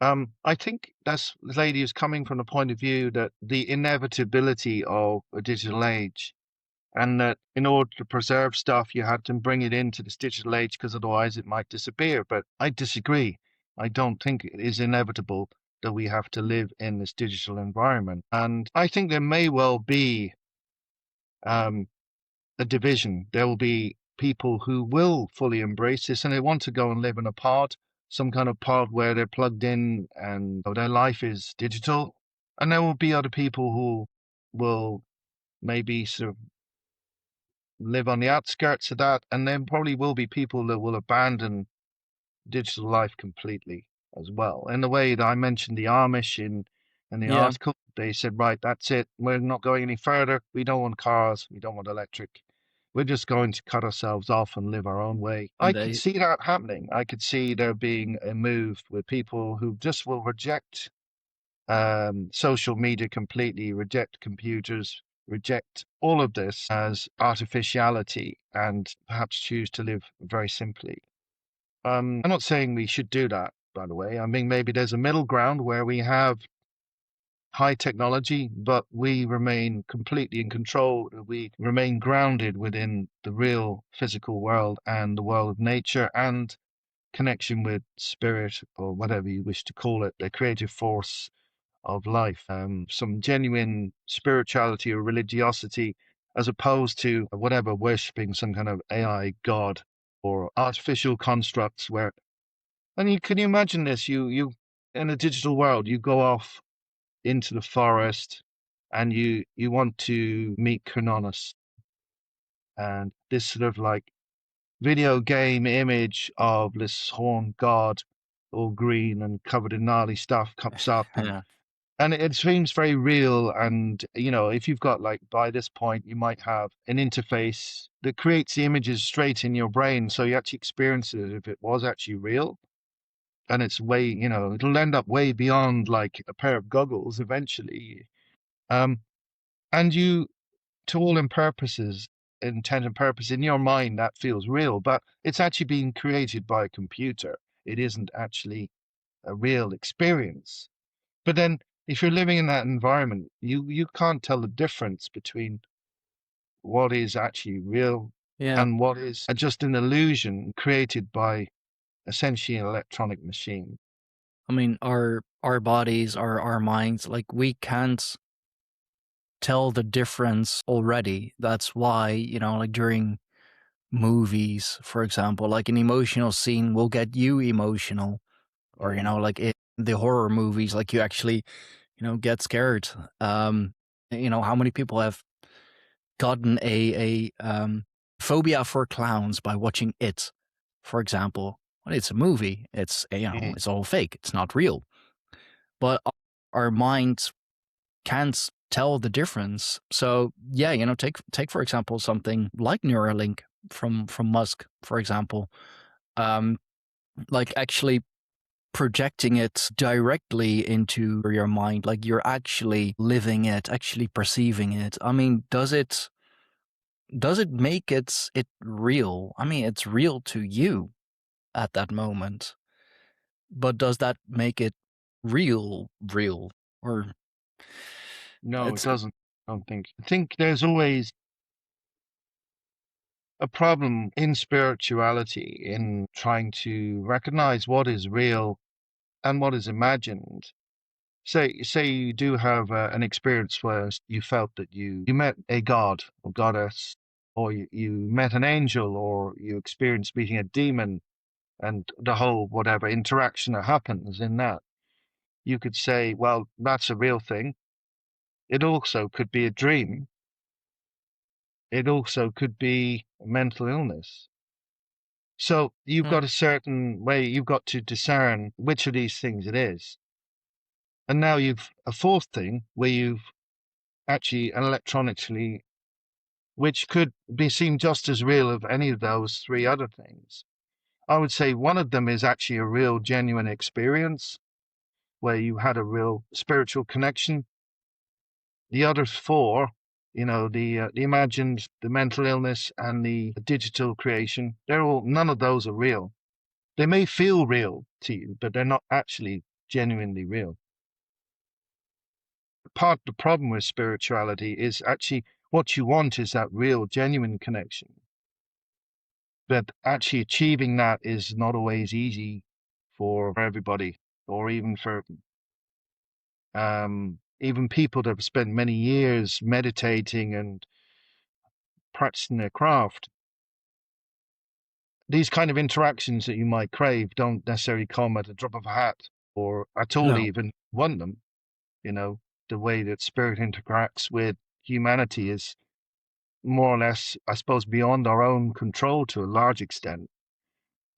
I think that's the lady is coming from the point of view that the inevitability of a digital age, and that in order to preserve stuff, you had to bring it into this digital age because otherwise it might disappear. But I disagree. I don't think it is inevitable that we have to live in this digital environment. And I think there may well be um, a division. There will be people who will fully embrace this and they want to go and live in a pod, some kind of pod where they're plugged in and their life is digital. And there will be other people who will maybe sort of live on the outskirts of that. And then probably will be people that will abandon digital life completely as well. In the way that I mentioned the Amish in the Yeah, article, they said, right, that's it. We're not going any further. We don't want cars. We don't want electric. We're just going to cut ourselves off and live our own way. I and could they see that happening. I could see there being a move with people who just will reject social media completely, reject computers, reject all of this as artificiality, and perhaps choose to live very simply. I'm not saying we should do that, by the way. I mean, maybe there's a middle ground where we have high technology, but we remain completely in control. We remain grounded within the real physical world and the world of nature and connection with spirit, or whatever you wish to call it, the creative force of life, some genuine spirituality or religiosity, as opposed to whatever, worshipping some kind of AI god or artificial constructs where, and can you imagine this? You in a digital world, you go off into the forest and you want to meet Crononos, and this sort of like video game image of this horned god, all green and covered in gnarly stuff, comes up, Yeah. and it seems very real. And if you've got, like, by this point you might have an interface that creates the images straight in your brain, so you actually experience it if it was actually real. And it's way, it'll end up way beyond like a pair of goggles eventually. um and you, to all intent and purpose, in your mind that feels real, but it's actually being created by a computer. It isn't actually a real experience. But then, if you're living in that environment, you can't tell the difference between what is actually real Yeah. and what is just an illusion created by essentially an electronic machine. I mean, our bodies, our minds, like we can't tell the difference already. That's why, like during movies, for example, like an emotional scene will get you emotional, or like in the horror movies, like you actually, get scared. How many people have gotten a phobia for clowns by watching it, for example? Well, it's a movie. It's Mm. it's all fake. It's not real. But our minds can't tell the difference. So yeah, take for example something like Neuralink from Musk, for example. Um, like actually projecting it directly into your mind, like you're actually living it, actually perceiving it. I mean, does it make it real? I mean, it's real to you at that moment, but does that make it real? Or No, it it's doesn't. I think there's always a problem in spirituality in trying to recognize what is real and what is imagined. Say you do have an experience where you felt that you met a god or goddess, or you met an angel, or you experienced meeting a demon, and the whole whatever interaction that happens in that. You could say, well, that's a real thing. It also could be a dream. It also could be mental illness. So you've Hmm. got a certain way, you've got to discern which of these things it is. And now you've a fourth thing where you've actually electronically, which could be seen just as real of any of those three other things. I would say one of them is actually a real genuine experience where you had a real spiritual connection. The other four, the imagined, the mental illness, and the digital creation, none of those are real. They may feel real to you, but they're not actually genuinely real. Part of the problem with spirituality is actually what you want is that real, genuine connection. But actually achieving that is not always easy for everybody, or even people that have spent many years meditating and practicing their craft. These kind of interactions that you might crave don't necessarily come at a drop of a hat, or at all No. even want them. You know, the way that spirit interacts with humanity is more or less, I suppose, beyond our own control to a large extent.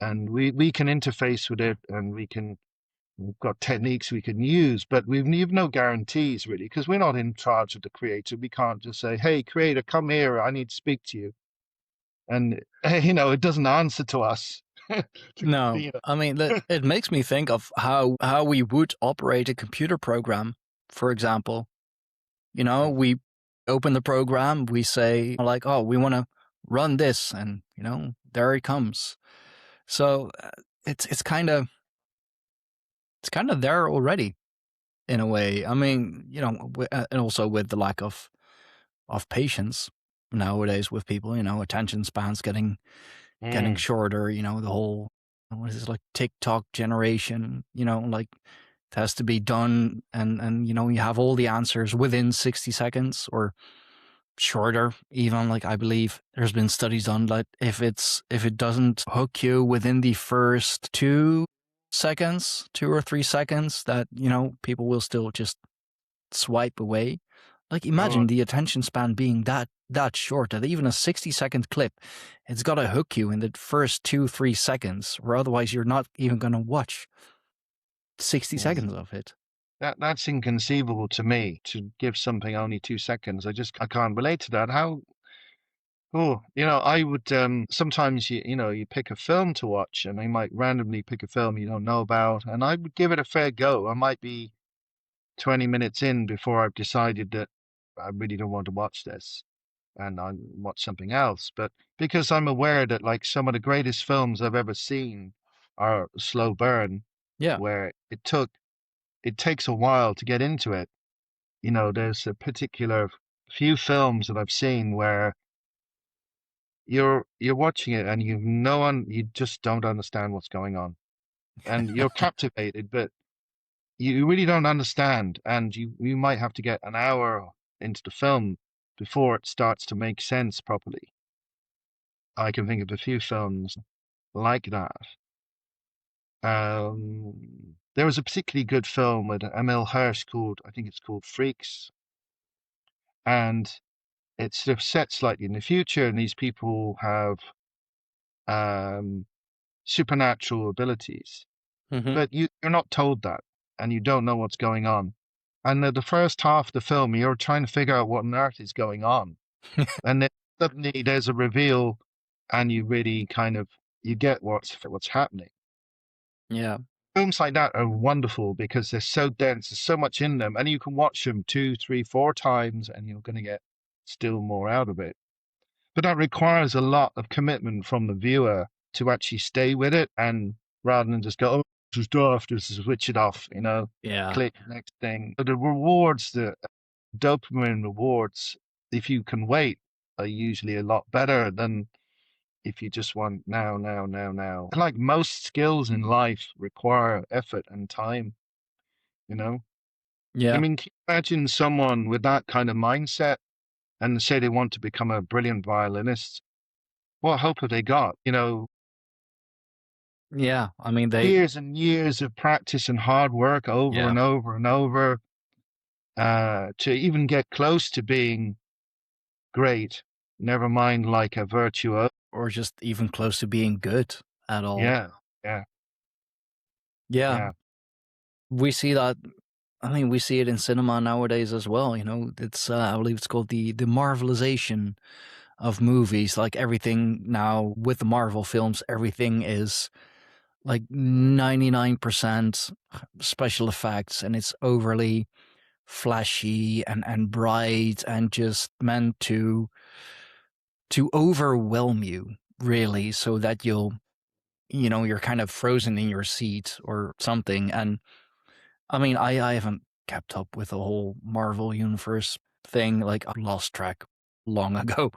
And we can interface with it, and we've got techniques we can use, but we've no guarantees really, because we're not in charge of the creator. We can't just say, hey, creator, come here, I need to speak to you. And, it doesn't answer to us. No, You I mean know. it makes me think of how we would operate a computer program, for example. We open the program, we say like, "Oh, we want to run this," and there it comes. So it's it's kind of it's kind of there already in a way. I mean, and also with the lack of patience nowadays with people, attention spans getting Mm. shorter. The whole what is it, like TikTok generation. Like it has to be done, and you have all the answers within 60 seconds or shorter. Even like I believe there's been studies on that if it doesn't hook you within the first 2 seconds, 2 or 3 seconds, that people will still just swipe away. Like Oh, imagine the attention span being that short that even a 60-second clip, it's got to hook you in the first 2 3 seconds, or otherwise you're not even going to watch 60 yeah. seconds of it. That's inconceivable to me, to give something only 2 seconds. I can't relate to that. How? Oh, I would sometimes you pick a film to watch, and I might randomly pick a film you don't know about, and I would give it a fair go. I might be 20 minutes in before I've decided that I really don't want to watch this, and I watch something else. But because I'm aware that like some of the greatest films I've ever seen are slow burn, Yeah. where it takes a while to get into it. There's a particular few films that I've seen where you're watching it and you just don't understand what's going on, and you're captivated, but you really don't understand, and you might have to get an hour into the film before it starts to make sense properly. I can think of a few films like that. There was a particularly good film with Emil Hirsch called, I think it's called Freaks, and it's sort of set slightly in the future, and these people have um, supernatural abilities, Hmm. but you're not told that, and you don't know what's going on. And the first half of the film, you're trying to figure out what on earth is going on, and then suddenly there's a reveal, and you really kind of you get what's happening. Yeah. Films like that are wonderful because they're so dense, there's so much in them, and you can watch them two, three, four times, and you're going to get still more out of it. But that requires a lot of commitment from the viewer to actually stay with it, and rather than just go, oh, this is daft, just switch it off, Yeah. click next thing. But the rewards, the dopamine rewards, if you can wait, are usually a lot better than if you just want now, now, now, now. Like most skills in life require effort and time, you know? I Yeah. mean, can you imagine someone with that kind of mindset and say they want to become a brilliant violinist? What hope have they got? Yeah. I mean, Years and years of practice and hard work over yeah, and over and over to even get close to being great, never mind like a virtuoso. or just even close to being good at all. Yeah, yeah, Yeah. yeah. We see that. I mean, we see it in cinema nowadays as well. It's I believe it's called the marvelization of movies. Like everything now with the Marvel films, everything is like 99% special effects, and it's overly flashy and bright and just meant to overwhelm you, really, so that you're kind of frozen in your seat or something. And I mean, I haven't kept up with the whole Marvel universe thing. Like I lost track long ago.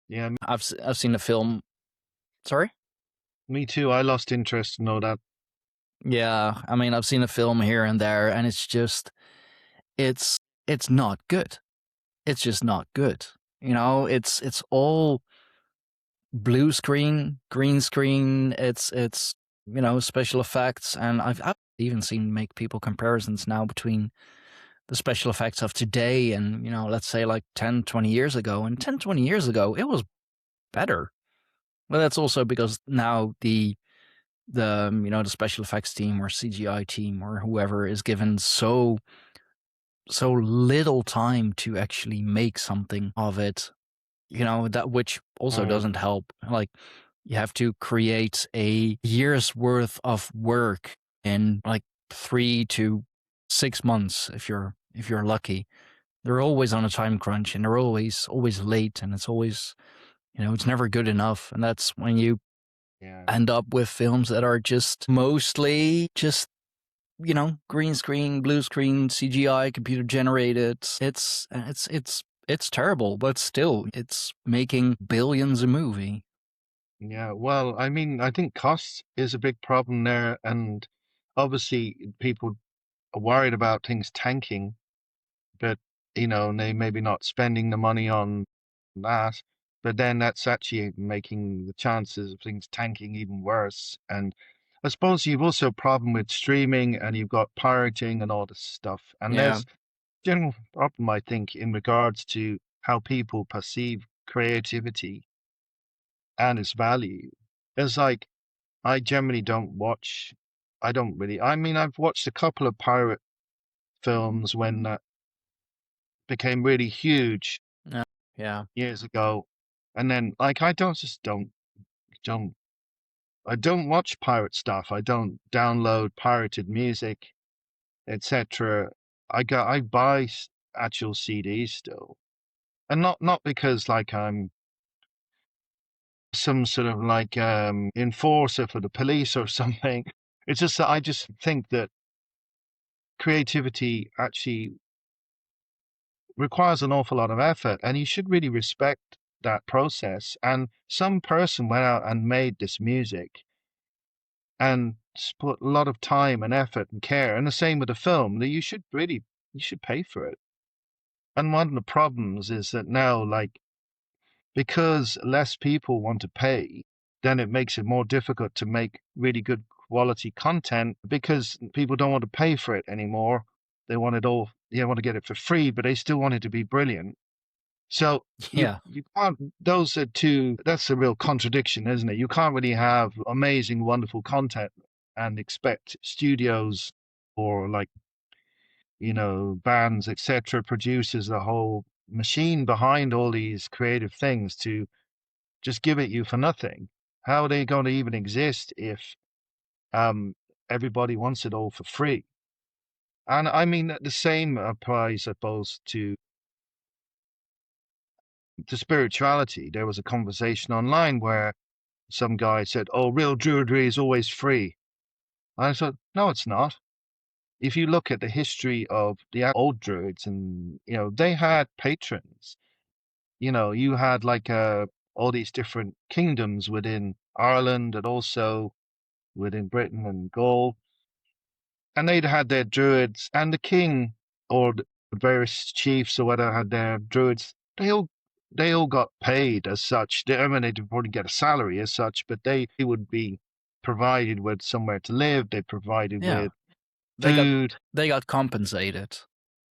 Yeah, I've seen the film. Sorry. me too. I lost interest in all that. Yeah, I mean, I've seen a film here and there, and it's it's not good. It's just not good. It's all blue screen, green screen. It's special effects, and I've even seen make people comparisons now between the special effects of today and let's say like 10, 20 years ago. And 10, 20 years ago it was better. But that's also because now the special effects team or CGI team or whoever is given so little time to actually make something of it. That which also Mm. doesn't help. Like You have to create a year's worth of work in like 3 to 6 months if you're lucky. They're always on a time crunch, and they're always late, and it's always, it's never good enough. And that's when you Yeah. end up with films that are just mostly just, green screen, blue screen, CGI, computer generated. It's terrible, but still, it's making billions a movie. Yeah, well, I mean, I think cost is a big problem there, and obviously people are worried about things tanking, but they maybe not spending the money on that, but then that's actually making the chances of things tanking even worse. And I suppose you've also a problem with streaming, and you've got pirating and all this stuff. And Yeah, there's general problem, I think, in regards to how people perceive creativity and its value. It's like I generally don't watch. I don't really. I mean, I've watched a couple of pirate films when that became really huge yeah, yeah, years ago, and then like I don't I don't watch pirate stuff. I don't download pirated music, etc. I buy actual CDs still, and not because like I'm some sort of like enforcer for the police or something. It's just that I just think that creativity actually requires an awful lot of effort, and you should really respect that process. And some person went out and made this music and put a lot of time and effort and care, and the same with the film, that you should pay for it. And one of the problems is that now, like, because less people want to pay, then it makes it more difficult to make really good quality content because people don't want to pay for it anymore. They want it all, they want to get it for free, but they still want it to be brilliant. So yeah, you can't, those are two, that's a real contradiction, isn't it? You can't really have amazing, wonderful content and expect studios or like, bands, etc., producers, the whole machine behind all these creative things to just give it you for nothing. How are they going to even exist if um, everybody wants it all for free? And I mean, the same applies, I suppose, to spirituality. There was a conversation online where some guy said, "Oh, real Druidry is always free." And I thought, no, it's not. If you look at the history of the old Druids, and they had patrons. You had like all these different kingdoms within Ireland and also within Britain and Gaul, and they'd had their druids, and the king or the various chiefs or whatever had their druids. They all got paid as such. I mean, they didn't probably get a salary as such, but they would be provided with somewhere to live. They provided yeah. with They got food. they got compensated.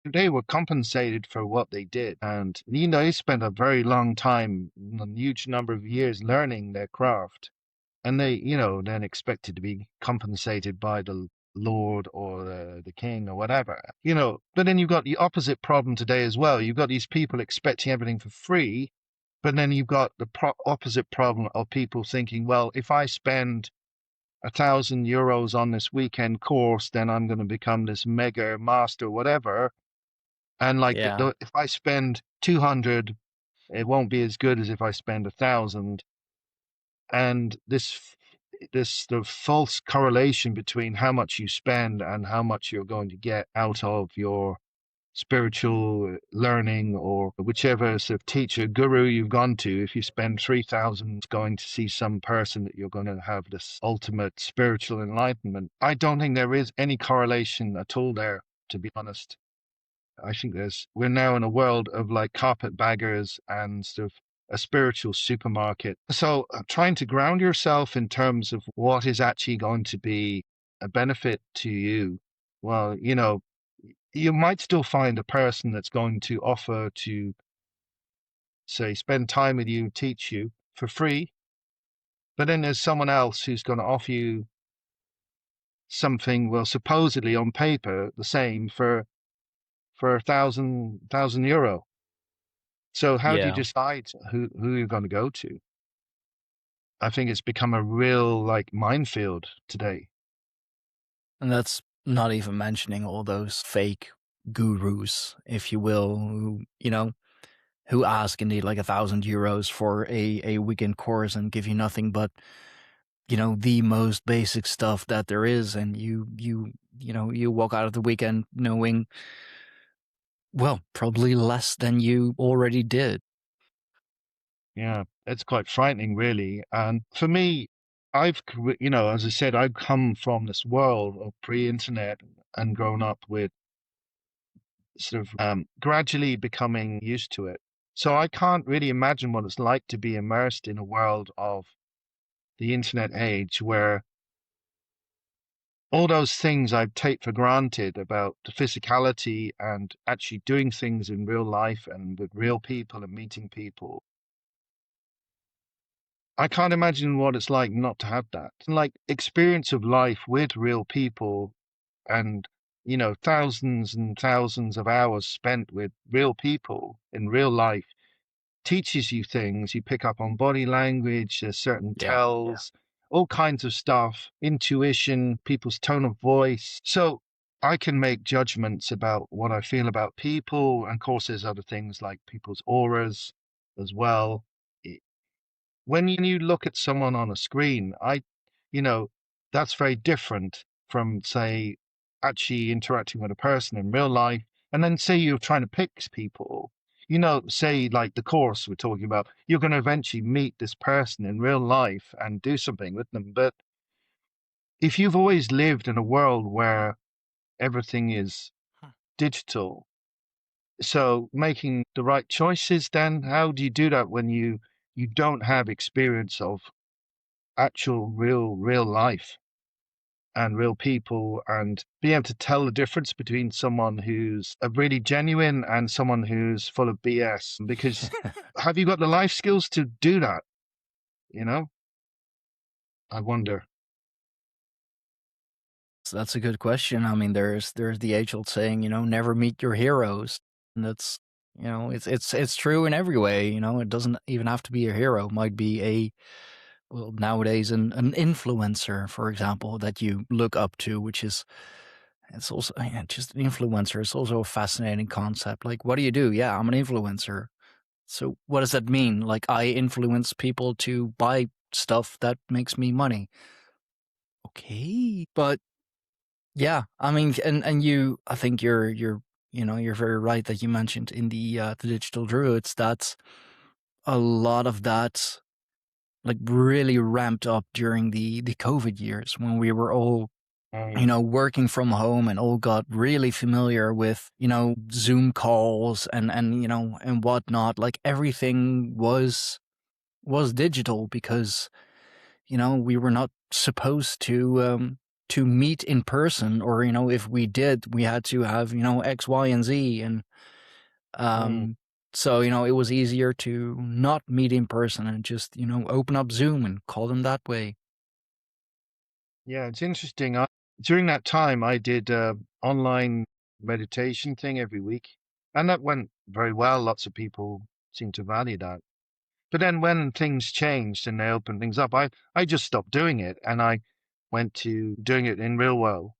They were compensated for what they did, and they spent a very long time, a huge number of years learning their craft, and they, then expected to be compensated by the Lord or the king or whatever, But then you've got the opposite problem today as well. You've got these people expecting everything for free, but then you've got the opposite problem of people thinking, well, if I spend €1,000 on this weekend course, then I'm going to become this mega master, whatever. And like, Yeah, if I spend 200, it won't be as good as if I spend 1,000. And this the false correlation between how much you spend and how much you're going to get out of your spiritual learning or whichever sort of teacher guru you've gone to. If you spend 3,000 going to see some person, that you're going to have this ultimate spiritual enlightenment. I don't think there is any correlation at all there, to be honest. I think we're now in a world of like carpetbaggers and sort of a spiritual supermarket. So trying to ground yourself in terms of what is actually going to be a benefit to you. Well, you might still find a person that's going to offer to, say, spend time with you, teach you for free. But then there's someone else who's going to offer you something, well, supposedly on paper, the same for a thousand euro. So how do you yeah. decide who you're going to go to? I think it's become a real like minefield today. And that's not even mentioning all those fake gurus, if you will, who ask indeed like €1,000 for a weekend course and give you nothing but, the most basic stuff that there is. And you walk out of the weekend knowing, well, probably less than you already did. Yeah, it's quite frightening, really. And for me, as I said, I've come from this world of pre-internet and grown up with sort of gradually becoming used to it. So I can't really imagine what it's like to be immersed in a world of the internet age where all those things I take for granted about the physicality and actually doing things in real life and with real people and meeting people. I can't imagine what it's like not to have that. Like experience of life with real people and, thousands and thousands of hours spent with real people in real life teaches you things. You pick up on body language, there's certain Yeah. tells, all kinds of stuff, intuition, people's tone of voice. So I can make judgments about what I feel about people. And of course, there's other things like people's auras as well. When you look at someone on a screen, you know, that's very different from, say, actually interacting with a person in real life. And then say you're trying to pick people, say like the course we're talking about, you're going to eventually meet this person in real life and do something with them. But if you've always lived in a world where everything is digital, so making the right choices, then how do you do that when you don't have experience of actual real life and real people and be able to tell the difference between someone who's a really genuine and someone who's full of BS? Because have you got the life skills to do that? You know, I wonder. So that's a good question. I mean, there's the age-old saying, never meet your heroes. And that's, it's true in every way. It doesn't even have to be a hero. It might be well, nowadays an influencer, for example, that you look up to, which is, it's also, yeah, just an influencer. It's also a fascinating concept. Like, what do you do? Yeah, I'm an influencer. So what does that mean? Like, I influence people to buy stuff that makes me money. Okay, but yeah, I mean, and I think you're very right that you mentioned in the digital druids that a lot of that like really ramped up during the COVID years when we were all Mm, working from home and all got really familiar with Zoom calls and whatnot. Like everything was digital because we were not supposed to meet in person, or if we did, we had to have X, Y, and Z, and mm. so it was easier to not meet in person and just open up Zoom and call them that way. Yeah, it's interesting. During that time, I did online meditation thing every week, and that went very well. Lots of people seem to value that. But then when things changed and they opened things up, I just stopped doing it and I went to doing it in real world.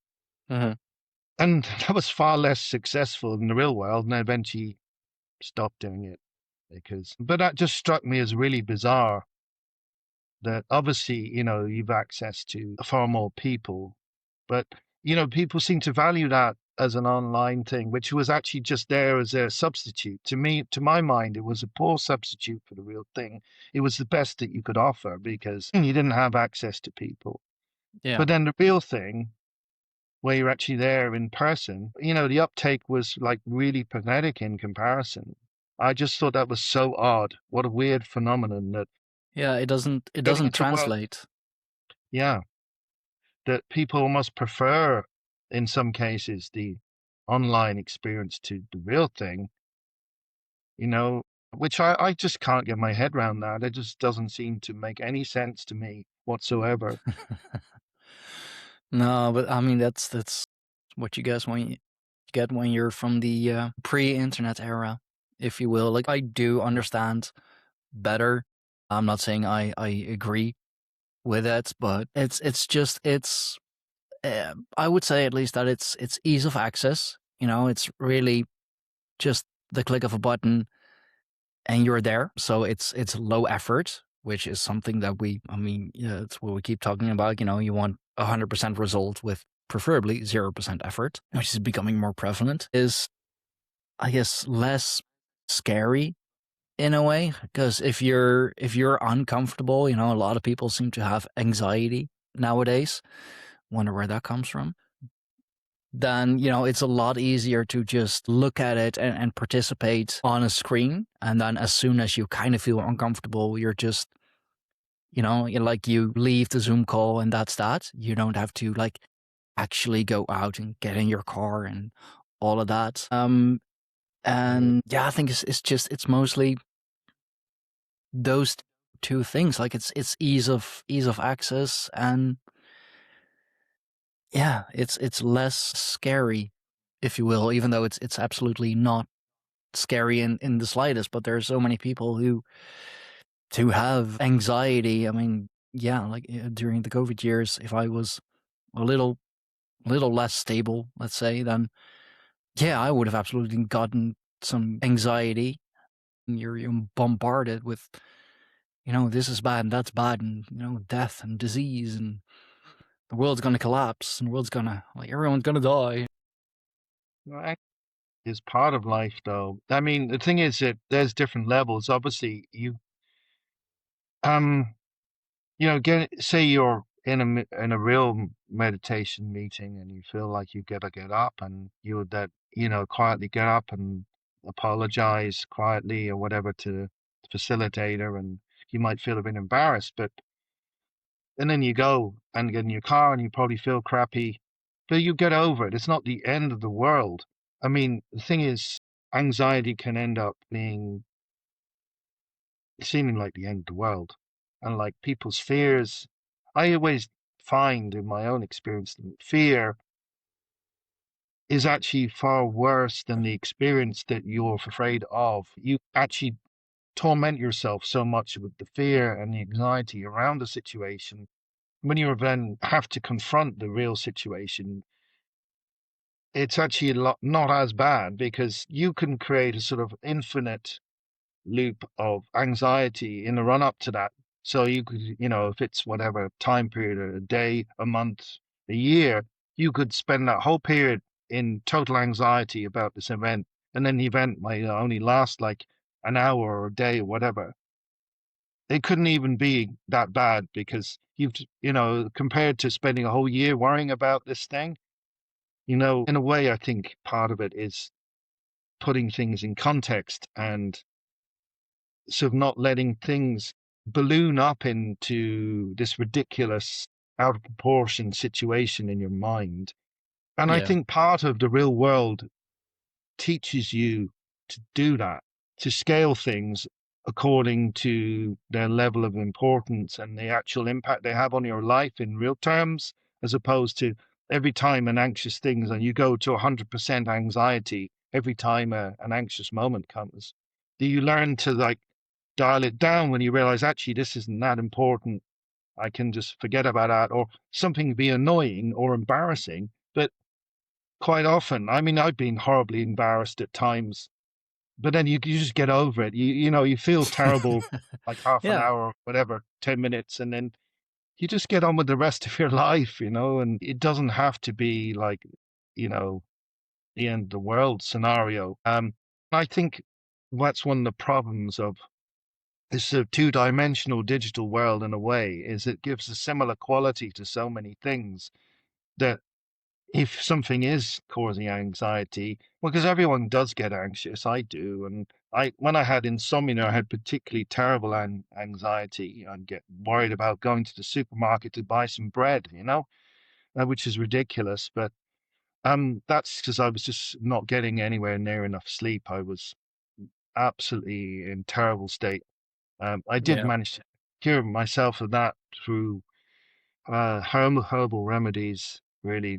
Hmm. And that was far less successful in the real world. And I eventually stopped doing it but that just struck me as really bizarre that obviously, you've access to far more people, but, people seem to value that as an online thing, which was actually just there as a substitute. To my mind, it was a poor substitute for the real thing. It was the best that you could offer because you didn't have access to people. Yeah. But then the real thing, where you're actually there in person, the uptake was like really pathetic in comparison. I just thought that was so odd. What a weird phenomenon that Yeah, it doesn't going to world, translate. yeah, that people almost prefer, in some cases, the online experience to the real thing, you know, which I just can't get my head around that. It just doesn't seem to make any sense to me whatsoever. No, but I mean that's what you guys when you get when you're from the pre-internet era, if you will. Like I do understand better. I'm not saying I agree with it, but I would say at least that it's ease of access. It's really just the click of a button and you're there. So it's low effort, which is something that it's what we keep talking about. You want 100% result with preferably 0% effort, which is becoming more prevalent. Is, I guess, less scary in a way, because if you're uncomfortable, a lot of people seem to have anxiety nowadays. Wonder where that comes from. Then it's a lot easier to just look at it and participate on a screen. And then as soon as you kind of feel uncomfortable, you're just you leave the Zoom call and that's that. You don't have to like actually go out and get in your car and all of that. And yeah, I think it's mostly those two things. Like it's ease of access, and yeah, it's less scary, if you will, even though it's absolutely not scary in the slightest. But there are so many people who have anxiety. I mean, yeah, like during the COVID years, if I was a little less stable, let's say, then yeah, I would have absolutely gotten some anxiety. You're bombarded with, this is bad and that's bad, and death and disease, and the world's gonna collapse, and the world's gonna, like, everyone's gonna die. Right. Is part of life, though. I mean, the thing is that there's different levels. Obviously, um, say you're in a real meditation meeting and you feel like you gotta get up and you would quietly get up and apologize quietly or whatever to the facilitator, and you might feel a bit embarrassed, and then you go and get in your car and you probably feel crappy, but you get over it. It's not the end of the world. I mean, the thing is, anxiety can end up being seeming like the end of the world. And like people's fears, I always find in my own experience that fear is actually far worse than the experience that you're afraid of. You actually torment yourself so much with the fear and the anxiety around the situation. When you then have to confront the real situation, it's actually not as bad, because you can create a sort of infinite loop of anxiety in the run up to that. So you could, if it's whatever time period, a day, a month, a year, you could spend that whole period in total anxiety about this event. And then the event might only last like an hour or a day or whatever. It couldn't even be that bad, because compared to spending a whole year worrying about this thing, in a way, I think part of it is putting things in context and sort of not letting things balloon up into this ridiculous, out of proportion situation in your mind. And I Yeah. think part of the real world teaches you to do that, to scale things according to their level of importance and the actual impact they have on your life in real terms, as opposed to every time an anxious thing, and you go to 100% anxiety every time an anxious moment comes. Do you learn to like dial it down when you realize actually this isn't that important? I can just forget about that, or something be annoying or embarrassing, but quite often, I mean, I've been horribly embarrassed at times, but then you just get over it. You feel terrible like half an Yeah. hour, or whatever, 10 minutes, and then you just get on with the rest of your life, and it doesn't have to be like, you know, the end of the world scenario. I think that's one of the problems of this sort of two-dimensional digital world in a way, is it gives a similar quality to so many things that if something is causing anxiety, well, because everyone does get anxious, I do, and when I had insomnia, I had particularly terrible anxiety. I'd get worried about going to the supermarket to buy some bread, which is ridiculous, but that's because I was just not getting anywhere near enough sleep. I was absolutely in terrible state. I did Yeah. manage to cure myself of that through herbal remedies. Really,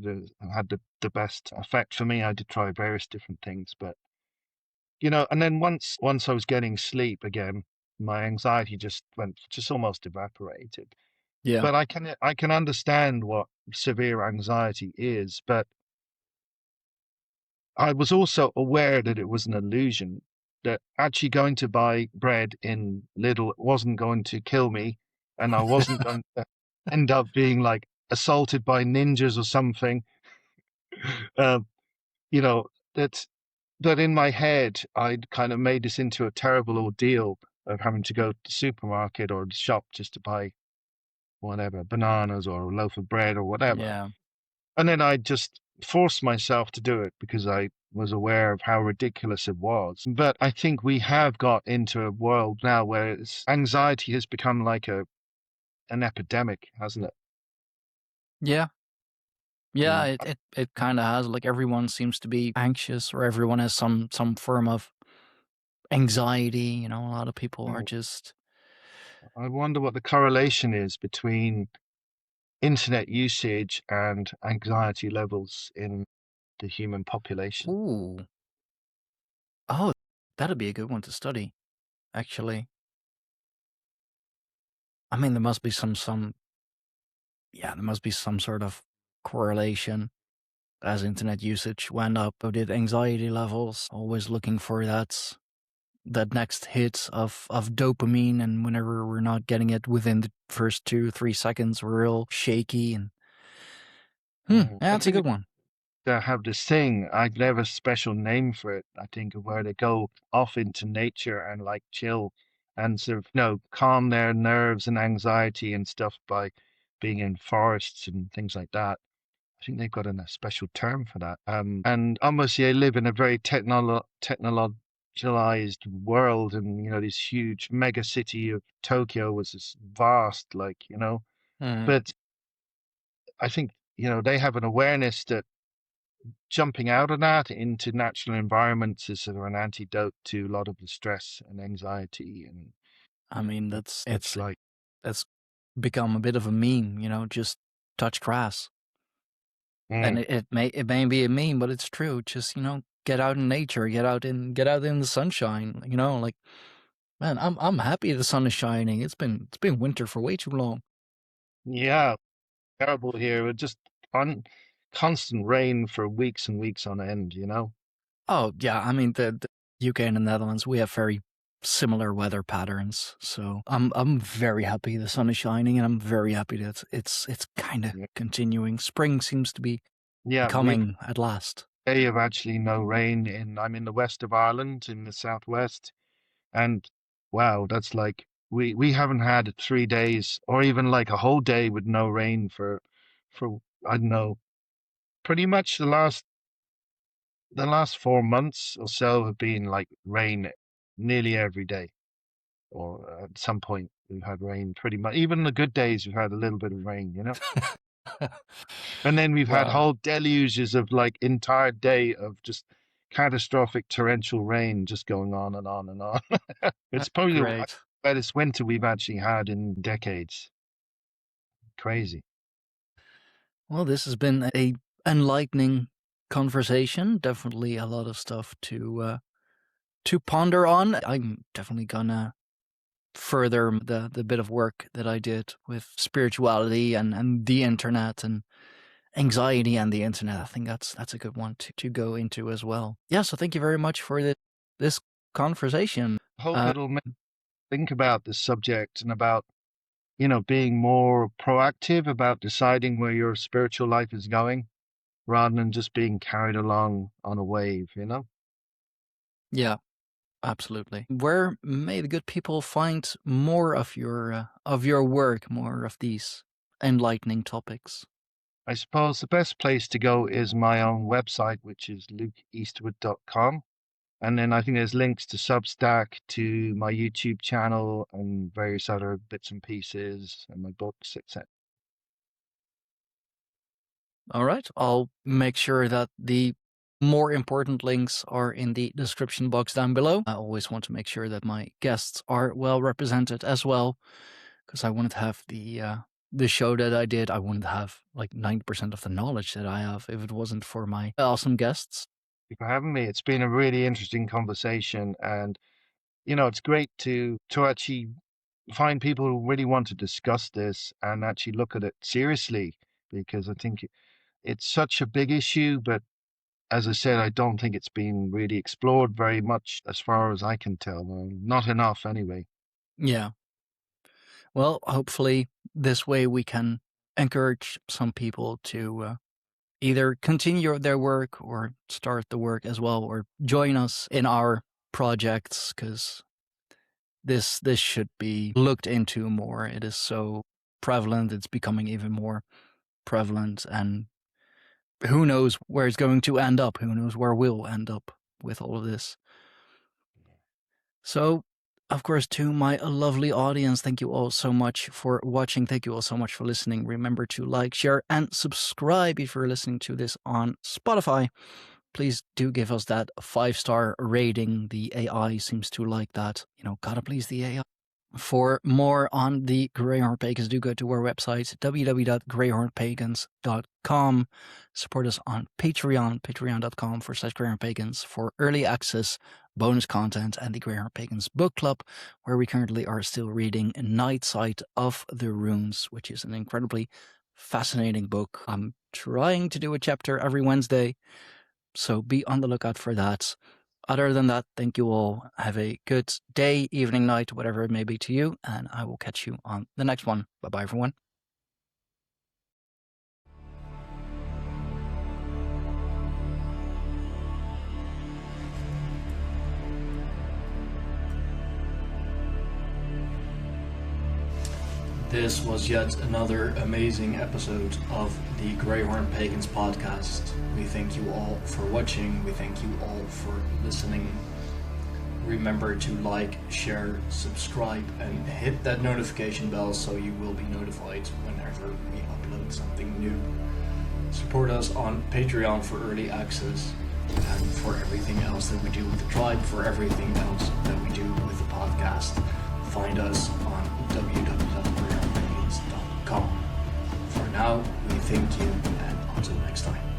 had the best effect for me. I did try various different things, but and then once I was getting sleep again, my anxiety just almost evaporated. Yeah. But I can understand what severe anxiety is, but I was also aware that it was an illusion, that actually going to buy bread in Lidl wasn't going to kill me, and I wasn't going to end up being like assaulted by ninjas or something. Um, you know, that in my head, I'd kind of made this into a terrible ordeal of having to go to the supermarket or the shop just to buy whatever, bananas or a loaf of bread or whatever. Yeah. And then I just forced myself to do it because I was aware of how ridiculous it was. But I think we have got into a world now where anxiety has become like an epidemic, hasn't it? Yeah. You Yeah, know, it kind of has, like, everyone seems to be anxious, or everyone has some form of anxiety, a lot of people are Mm. just. I wonder what the correlation is between internet usage and anxiety levels in the human population. Ooh. Oh, that'd be a good one to study, actually. I mean, there must be some yeah, there must be some sort of correlation. As internet usage went up, so did anxiety levels, always looking for that next hit of dopamine, and whenever we're not getting it within the first 2 3 seconds, we're real shaky. And Mm. yeah, I that's a think good one. they have this thing, I'd have a special name for it, I think, of where they go off into nature and like chill and sort of, calm their nerves and anxiety and stuff by being in forests and things like that. I think they've got a special term for that. And obviously they live in a very technologicalized world, and this huge mega city of Tokyo was this vast, Mm. but I think, they have an awareness that jumping out of that into natural environments is sort of an antidote to a lot of the stress and anxiety and I mean, such like. that's become a bit of a meme, just touch grass. And Mm. it may be a meme, but it's true. Just, get out in nature, get out in the sunshine. Like, man, I'm happy the sun is shining. It's been winter for way too long. Yeah, terrible here. It just con constant rain for weeks and weeks on end. Oh yeah, I mean the UK and the Netherlands, we have very similar weather patterns. So I'm very happy the sun is shining, and I'm very happy that it's kind of Yeah, continuing. Spring seems to be yeah, we've coming at last. day of actually no rain I'm in the west of Ireland in the southwest, and wow, that's like we haven't had 3 days or even like a whole day with no rain for I don't know, pretty much the last 4 months or so have been like rain nearly every day, or at some point we've had rain pretty much. Even the good days we've had a little bit of rain. And then we've had Wow, whole deluges of like entire day of just catastrophic torrential rain just going on and on and on. It's that's probably the great. wettest winter we've actually had in decades. Crazy. Well, this has been a enlightening conversation. Definitely a lot of stuff to ponder on. I'm definitely gonna further the bit of work that I did with spirituality and the internet and anxiety and the internet. I think that's a good one to go into as well. Yeah, so thank you very much for this conversation. Hope Uh, it'll make you think about this subject and about, being more proactive about deciding where your spiritual life is going rather than just being carried along on a wave. yeah, absolutely. Where may the good people find more of your work, more of these enlightening topics? I suppose the best place to go is my own website, which is lukeeastwood.com. And then I think there's links to Substack, to my YouTube channel, and various other bits and pieces, and my books, etc. All right, I'll make sure that the more important links are in the description box down below. I always want to make sure that my guests are well represented as well, because I wouldn't have the show that I did. I wouldn't have like 90% of the knowledge that I have if it wasn't for my awesome guests. Thank you for having me. It's been a really interesting conversation, and it's great to actually find people who really want to discuss this and actually look at it seriously, because I think it's such a big issue. But as I said, I don't think it's been really explored very much as far as I can tell. Not enough anyway. Yeah. Well, hopefully this way we can encourage some people to either continue their work or start the work as well, or join us in our projects, because this should be looked into more. It is so prevalent. It's becoming even more prevalent, and who knows where it's going to end up? Who knows where we'll end up with all of this? So, of course, to my lovely audience, thank you all so much for watching. Thank you all so much for listening. Remember to like, share, and subscribe if you're listening to this on Spotify. Please do give us that 5-star rating. The AI seems to like that. Gotta please the AI. For more on the Greyhorn Pagans, do go to our website, www.greyhornpagans.com. Support us on Patreon, patreon.com/greyhornpagans, for early access, bonus content, and the Greyhorn Pagans book club, where we currently are still reading Night Sight of the Runes, which is an incredibly fascinating book. I'm trying to do a chapter every Wednesday, so be on the lookout for that. Other than that, thank you all. Have a good day, evening, night, whatever it may be to you, and I will catch you on the next one. Bye-bye, everyone. This was yet another amazing episode of the Greyhorn Pagans podcast. We thank you all for watching. We thank you all for listening. Remember to like, share, subscribe, and hit that notification bell so you will be notified whenever we upload something new. Support us on Patreon for early access and for everything else that we do with the tribe, for everything else that we do with the podcast. Find us on www.greyhornpagans.com. For now, we thank you, and until next time.